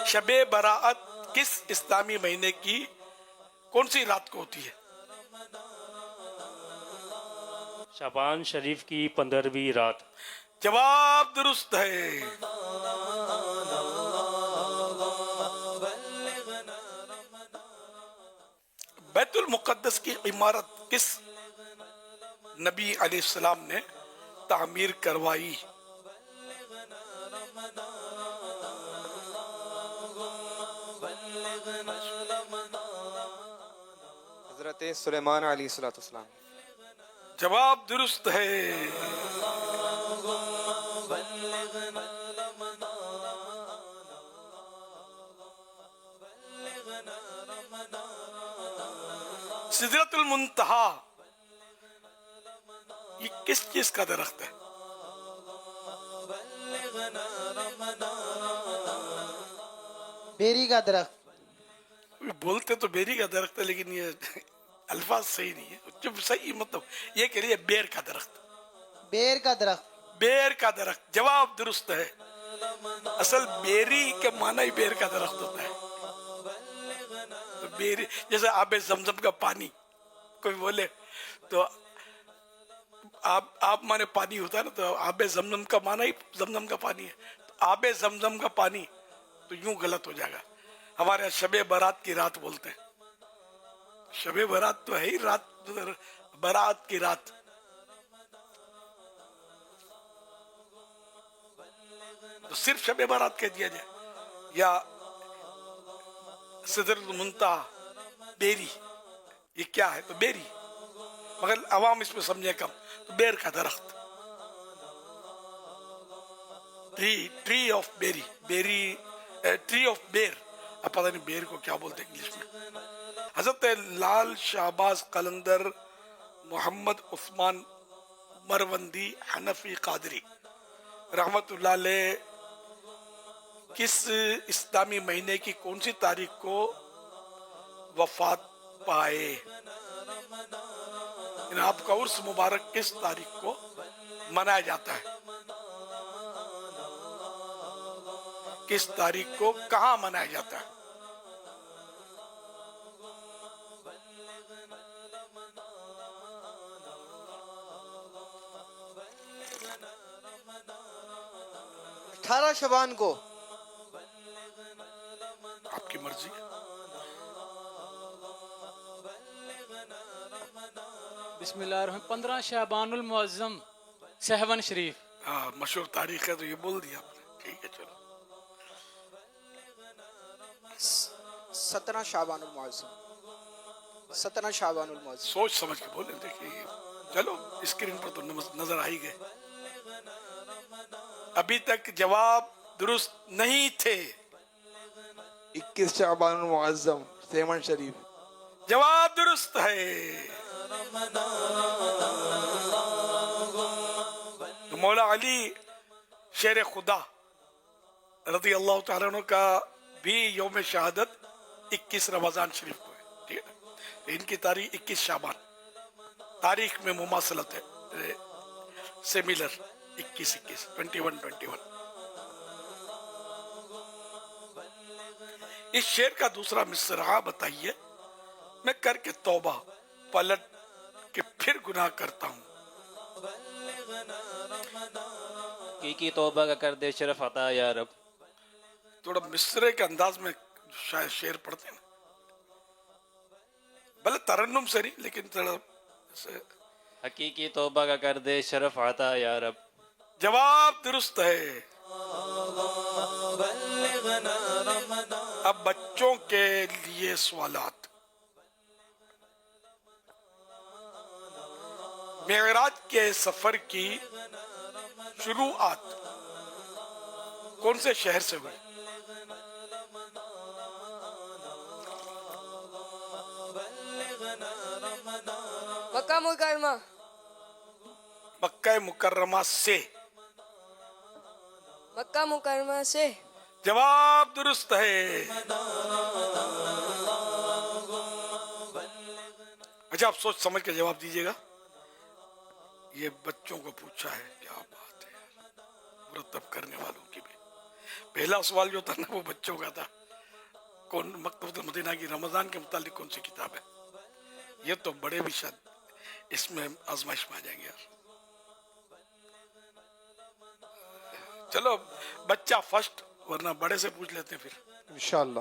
شب براءت کس اسلامی مہینے کی کون سی رات کو ہوتی ہے؟ شعبان شریف کی 15ویں رات. جواب درست ہے. بیت المقدس کی عمارت کس نبی علیہ السلام نے تعمیر کروائی؟ حضرت سلیمان علیہ السلام. جواب درست ہے. سدرۃ المنتہا یہ کس چیز کا درخت ہے؟ بیری کا درخت. بولتے تو بیری کا درخت ہے لیکن یہ الفاظ صحیح نہیں ہے. جب صحیح مطلب یہ کہہ رہی ہے بیر کا درخت. بیر کا درخت. بیر کا درخت جواب درست ہے. اصل بیری کے معنی ہی بیر کا درخت ہوتا ہے. تو بیری جیسے آب زمزم کا پانی کوئی بولے تو آپ مانے پانی ہوتا ہے نا, تو آب زمزم کا معنی ہی زمزم کا پانی ہے. تو آب زمزم کا پانی تو یوں غلط ہو جائے گا. ہمارے یہاں شب برات کی رات بولتے ہیں. شب برات تو ہے ہی رات, برات کی رات. تو صرف شب برات کہہ دیا جائے یا سدرۃ المنتہا بیری, یہ کیا ہے؟ تو بیری, مگر عوام اس میں سمجھے کم. تو بیر کا درخت, ٹری آف بیری, بیری ٹری آف بیر. اب پتہ نہیں بیر کو کیا بولتے ہیں انگلش میں. حضرت لال شہباز قلندر محمد عثمان مروندی حنفی قادری رحمت اللہ علیہ کس اسلامی مہینے کی کون سی تاریخ کو وفات پائے؟ یعنی آپ کا عرس مبارک کس تاریخ کو منایا جاتا ہے؟ کس تاریخ کو کہاں منایا جاتا ہے؟ شعبان کو. آپ کی مرضی ہے. بسم اللہ الرحمن 15 شعبان المعظم سہون شریف. ہاں مشہور تاریخ ہے تو یہ بول دیا آپ نے. ٹھیک ہے چلو. 17 شعبان المعظم. 17 شعبان المعظم. سوچ سمجھ کے بولیں. دیکھیے چلو اسکرین پر تو نظر آئی گئے. ابھی تک جواب درست نہیں تھے. 21 شعبان المعظم سیمن شریف. جواب درست ہے. مولا علی شیر خدا رضی اللہ تعالیٰ عنہ کا بھی یوم شہادت 21 رمضان شریف کو ہے. ٹھیک ہے, ان کی تاریخ 21 شعبان. تاریخ میں مماثلت ہے, سیملر 21 21. اس شعر کا دوسرا مصرعہ بتائیے. میں کر کے توبہ پلٹ کے پھر گناہ کرتا ہوں. کی توبہ کا کر دے شرف عطا یا رب. تھوڑا مصرے کے انداز میں شاید شعر پڑھتے ہیں, بھلے ترنم سے نہیں لیکن تھوڑا حقیقی توبہ کا کر دے شرف عطا یا رب. جواب درست ہے. اب بچوں کے لیے سوالات. معراج کے سفر کی شروعات کون سے شہر سے ہوئی؟ مکہ مکرمہ. مکہ مکرمہ سے. مکہ مکرمہ سے. جواب درست ہے. اچھا آپ سوچ سمجھ کے جواب دیجیے گا. یہ بچوں کو پوچھا ہے, کیا بات ہے, مرتب کرنے والوں کی بھی. پہلا سوال جو تھا نا وہ بچوں کا تھا, کون مکتبۃ المدینہ کی رمضان کے متعلق کون سی کتاب ہے. یہ تو بڑے بھی شاید اس میں آزمائش میں آ جائیں گے یار. چلو بچہ فرسٹ, ورنہ بڑے سے پوچھ لیتے ہیں پھر انشاءاللہ.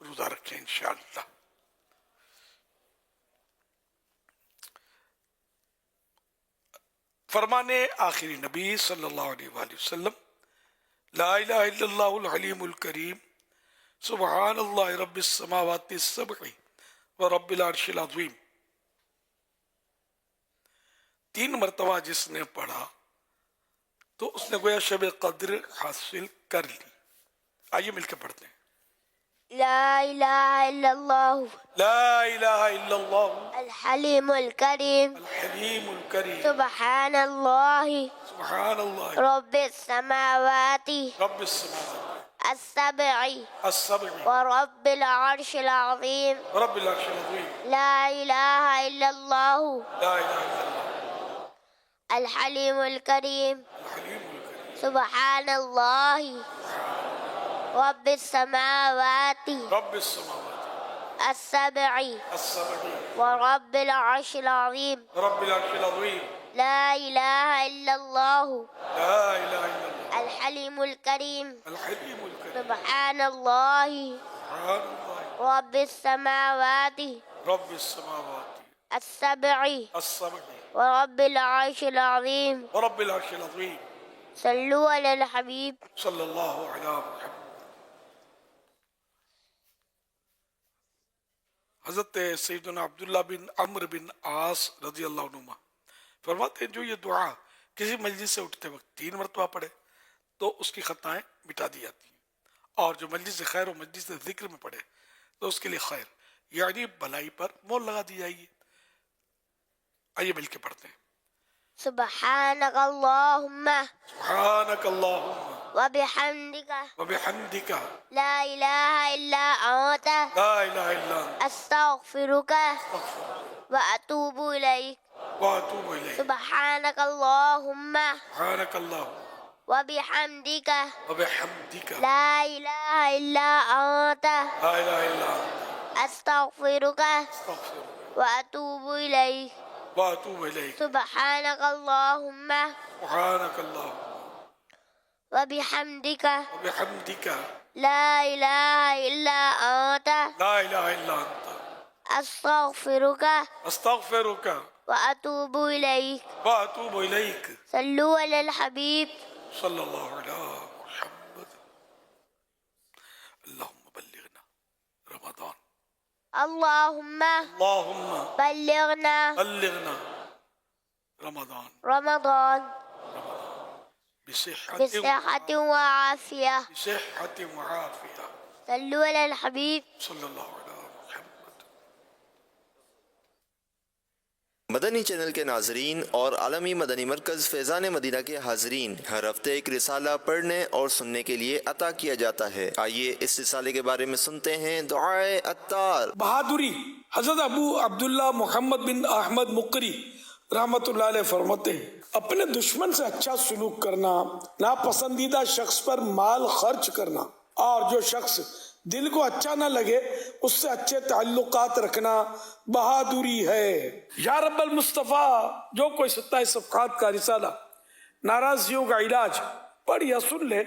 روزہ رکھیں انشاءاللہ. فرمانے آخری نبی صلی اللہ علیہ وآلہ وسلم لا الہ الا اللہ الحلیم الکریم سبحان اللہ رب السماوات السبع ورب العرش العظیم. 3 مرتبہ جس نے پڑھا تو اس نے گویا شب قدر حاصل کر لی. آئیے مل کے پڑھتے ہیں. لا إله إلا الله لا الہ الا اللہ الحليم الكريم الحلیم الکریم سبحان الله سبحان اللہ رب السماوات رب السماوات السبع السبع ورب العرش العظيم رب العرش العظیم. لا إله إلا الله لا الہ الا اللہ الحليم الكريم الحلیم الکریم سبحان الله رب السماوات رب السماوات السبع السبع ورب العرش العظيم رب العرش العظیم. لا إله إلا الله لا الہ الا اللہ الحليم الكريم الحلیم الکریم سبحان الله سبحان اللہ رب السماوات رب السماوات السبع السبع ورب العرش العظيم ورب العرش العظیم. صلوا على الحبيب صلی اللہ علیہ محمد. حضرت سیدنا عبداللہ بن عمرو بن عاص رضی اللہ عنہ فرماتے ہیں جو یہ دعا کسی مجلس سے اٹھتے وقت 3 مرتبہ پڑھے تو اس کی خطائیں مٹا دی جاتی ہیں، اور جو مجلس خیر و مجلس ذکر میں پڑھے تو اس کے لیے خیر یعنی بھلائی پر مول لگا دی جائے گی. آئیے مل کے پڑھتے ہیں. سبحانك اللهم سبحانک اللہم وبحمدك وبحمدک لا إله إلا أنت لا الہ الا انت أستغفرك وأتوب إليك. واتوب الیک. سبحانك اللهم سبحانک اللہم وبحمدك وبحمدک لا إله إلا أنت لا الہ الا انت أستغفرك استغفرک وأتوب إليك. واتوب الیک. سبحانك اللهم سبحانک اللہم وبحمدك وبحمدک لا إله إلا أنت لا الہ الا انت أستغفرك استغفرک وأتوب إليك. واتوب الیک. صلوا على الحبيب صلی اللہ علیہ محمد. اللہم بلغنا رمضان. اللهم اللہم بلغنا بلغنا رمضان رمضان بصحة بصحة وعافية. بصحة وعافية. صلوا على الحبيب صلی اللہ علیہ محمد. مدنی چینل کے ناظرین اور عالمی مدنی مرکز فیضان مدینہ کے حاضرین، ہر ہفتے ایک رسالہ پڑھنے اور سننے کے لیے عطا کیا جاتا ہے. آئیے اس رسالے کے بارے میں سنتے ہیں. دعائے عطار. بہادری حضرت ابو عبداللہ محمد بن احمد مقری رحمت اللہ علیہ فرماتے ہیں اپنے دشمن سے اچھا سلوک کرنا، ناپسندیدہ شخص پر مال خرچ کرنا، اور جو شخص دل کو اچھا نہ لگے اس سے اچھے تعلقات رکھنا بہادری ہے. یا رب المصطفیٰ، جو کوئی 27 صفحات کا رسالہ ناراضیوں کا علاج پڑھ یا سن لے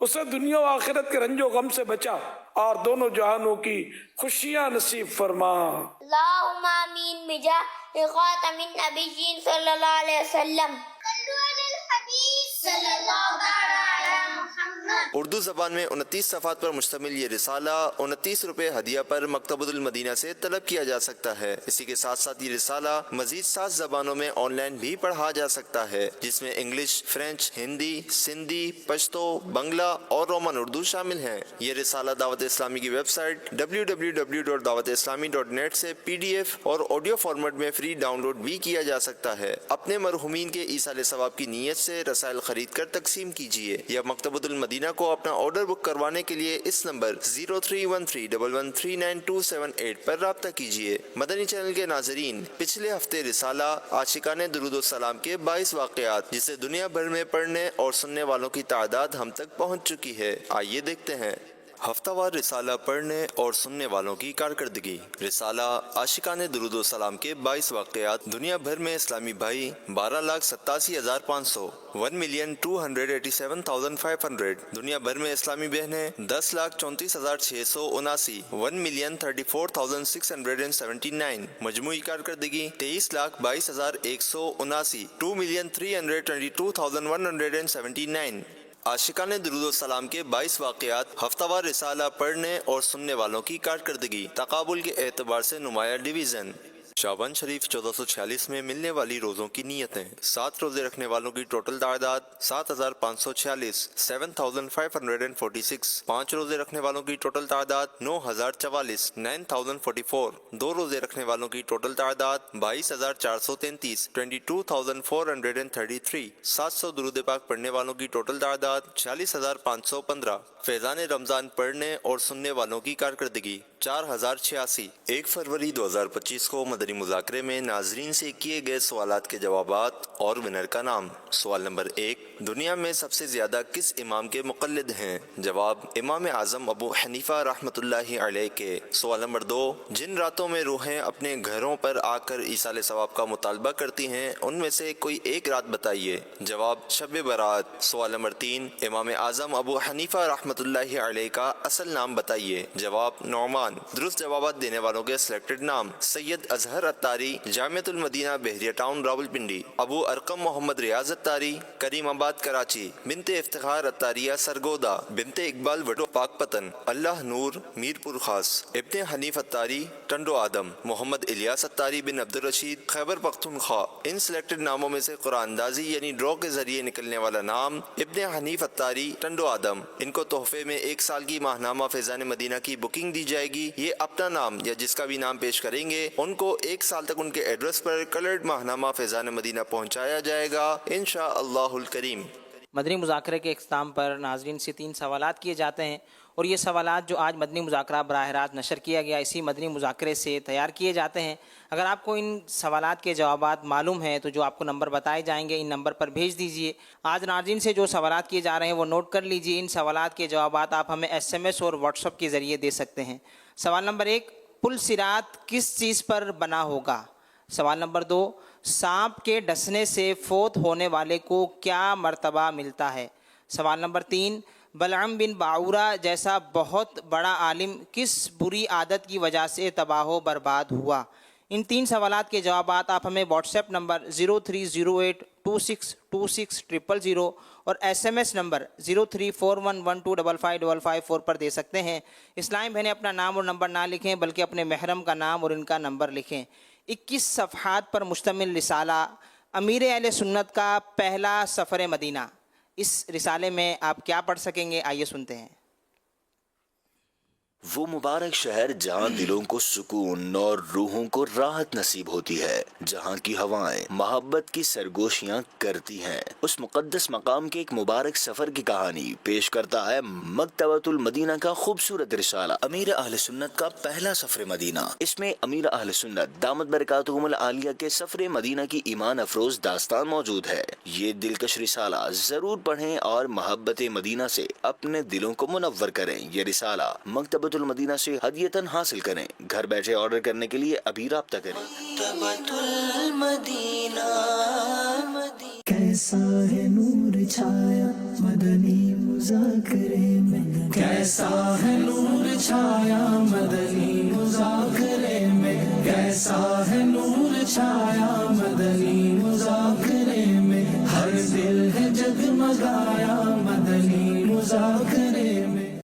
اسے دنیا و آخرت کے رنج و غم سے بچا اور دونوں جہانوں کی خوشیاں نصیب فرما. اللهم آمین بجاہ خاتم النبیین صلی اللہ علیہ وسلم. صلوا علی الحبیب صلی اللہ علیہ محمد. اردو زبان میں 29 صفحات پر مشتمل یہ رسالہ 29 روپے ہدیہ پر مکتبۃ المدینہ سے طلب کیا جا سکتا ہے. اسی کے ساتھ ساتھ یہ رسالہ مزید 7 زبانوں میں آن لائن بھی پڑھا جا سکتا ہے، جس میں انگلش، فرینچ، ہندی، سندھی، پشتو، بنگلہ اور رومن اردو شامل ہیں. یہ رسالہ دعوت اسلامی کی ویب سائٹ www.dawatislami.net سے PDF اور آڈیو فارمیٹ میں فری ڈاؤن لوڈ بھی کیا جا سکتا ہے. اپنے مرحومین کے ایصال ثواب کی نیت سے رسائل خرید کر تقسیم کیجیے یا مکتبۃ المدینہ کو اپنا آرڈر بک کروانے کے لیے اس نمبر 0313113928 پر رابطہ کیجیے. مدنی چینل کے ناظرین، پچھلے ہفتے رسالہ عاشقان درود و سلام کے 22 واقعات جسے دنیا بھر میں پڑھنے اور سننے والوں کی تعداد ہم تک پہنچ چکی ہے. آئیے دیکھتے ہیں. ہفتہ وار رسالہ پڑھنے اور سننے والوں کی کارکردگی۔ رسالہ عاشقان درود و سلام کے 22 واقعات۔ دنیا بھر میں اسلامی بھائی 12,87,500 1,287,500۔ دنیا بھر میں اسلامی بہنیں 10,34,679 1,34,679۔ مجموعی کارکردگی 23,22,179 2,322,179۔ عاشقان درود و سلام کے 22 واقعات، ہفتہ وار رسالہ پڑھنے اور سننے والوں کی کارکردگی۔ تقابل کے اعتبار سے نمایاں ڈویژن۔ شعبان شریف 1446 میں ملنے والی روزوں کی نیتیں۔ 7 روزے رکھنے والوں کی ٹوٹل تعداد 7,546 7,546۔ 5 روزے رکھنے والوں کی ٹوٹل تعداد 9,044 9,044۔ 2 روزے رکھنے والوں کی ٹوٹل تعداد 22,433 22,433۔ 700 درود پاک پڑھنے والوں کی ٹوٹل تعداد 46,515۔ فیضان رمضان پڑھنے اور سننے والوں کی کارکردگی 4,086۔ 1 فروری 2025 کو مدنی مذاکرے میں ناظرین سے کیے گئے سوالات کے جوابات اور ونر کا نام۔ سوال نمبر 1، دنیا میں سب سے زیادہ کس امام کے مقلد ہیں؟ جواب، امام اعظم ابو حنیفہ رحمۃ اللہ علیہ کے۔ سوال نمبر 2، جن راتوں میں روحیں اپنے گھروں پر آ کر ایصال ثواب کا مطالبہ کرتی ہیں ان میں سے کوئی ایک رات بتائیے۔ جواب، شب برات۔ سوال نمبر 3، امام اعظم ابو حنیفہ رحمۃ اللہ علیہ کا اصل نام بتائیے۔ جواب، نعمان۔ درست جوابات دینے والوں کے سلیکٹڈ نام: سید اظہر اتاری، جامعۃ المدینہ بحریہ ٹاؤن راولپنڈی، ابو ارقم محمد ریاض اتاری، کریم آباد کراچی، بنت افتخار اتاریہ سرگودا، بنت اقبال وڈو پاک پتن، اللہ نور میر پور خاص، ابن حنیف اتاری ٹنڈو آدم، محمد الیاس اتاری بن عبدالرشید خیبر پختونخوا۔ ان سلیکٹڈ ناموں میں سے قرآن اندازی یعنی ڈرا کے ذریعے نکلنے والا نام ابن حنیف اتاری ٹنڈو آدم۔ ان کو تحفے میں 1 سال کی ماہنامہ فیضان مدینہ کی بکنگ دی جائے گی۔ یہ اپنا نام یا جس کا بھی نام پیش کریں گے ان کو 1 سال تک ان کے ایڈریس پر کلرڈ ماہنامہ فیضان مدینہ پہنچایا جائے گا انشاءاللہ الکریم۔ مدنی مذاکرے کے اختتام پر ناظرین سے 3 سوالات کیے جاتے ہیں، اور یہ سوالات جو آج مدنی مذاکرہ براہ راست نشر کیا گیا اسی مدنی مذاکرے سے تیار کیے جاتے ہیں۔ اگر آپ کو ان سوالات کے جوابات معلوم ہیں تو جو آپ کو نمبر بتائے جائیں گے ان نمبر پر بھیج دیجئے۔ آج ناظرین سے جو سوالات کیے جا رہے ہیں وہ نوٹ کر لیجئے۔ ان سوالات کے جوابات آپ ہمیں SMS اور واٹس ایپ کے ذریعے دے سکتے ہیں۔ سوال نمبر 1، پل صراط کس چیز پر بنا ہوگا؟ سوال نمبر 2، سانپ کے ڈسنے سے فوت ہونے والے کو کیا مرتبہ ملتا ہے؟ سوال نمبر 3، بلعم بن باعورہ جیسا بہت بڑا عالم کس بری عادت کی وجہ سے تباہ و برباد ہوا؟ ان 3 سوالات کے جوابات آپ ہمیں واٹس ایپ نمبر 030826260000 اور SMS نمبر 034112555554 پر دے سکتے ہیں۔ اسلامی بہنیں اپنا نام اور نمبر نہ لکھیں بلکہ اپنے محرم کا نام اور ان کا نمبر لکھیں۔ 21 صفحات پر مشتمل رسالہ امیر اہل سنت کا پہلا سفر مدینہ، اس رسالے میں آپ کیا پڑھ سکیں گے؟ آئیے سنتے ہیں۔ وہ مبارک شہر جہاں دلوں کو سکون اور روحوں کو راحت نصیب ہوتی ہے، جہاں کی ہوائیں محبت کی سرگوشیاں کرتی ہیں، اس مقدس مقام کے ایک مبارک سفر کی کہانی پیش کرتا ہے مکتبۃ المدینہ کا خوبصورت رسالہ امیر اہل سنت کا پہلا سفر مدینہ۔ اس میں امیر اہل سنت دامت برکاتہم العالیہ کے سفر مدینہ کی ایمان افروز داستان موجود ہے۔ یہ دلکش رسالہ ضرور پڑھیں اور محبت مدینہ سے اپنے دلوں کو منور کریں۔ یہ رسالہ مکتبۃ المدینہ سے ہدیتاً حاصل کریں۔ گھر بیٹھے آرڈر کرنے کے لیے ابھی رابطہ کریں۔ مکتبۃ المدینہ، کیسا ہے نور چھایا مدنی مذاکرے میں، کیسا ہے نور چھایا مدنی مذاکرے میں، کیسا ہے نور چھایا مدنی مذاکرے میں، ہر دل ہے جگمگایا مدنی مذاکرے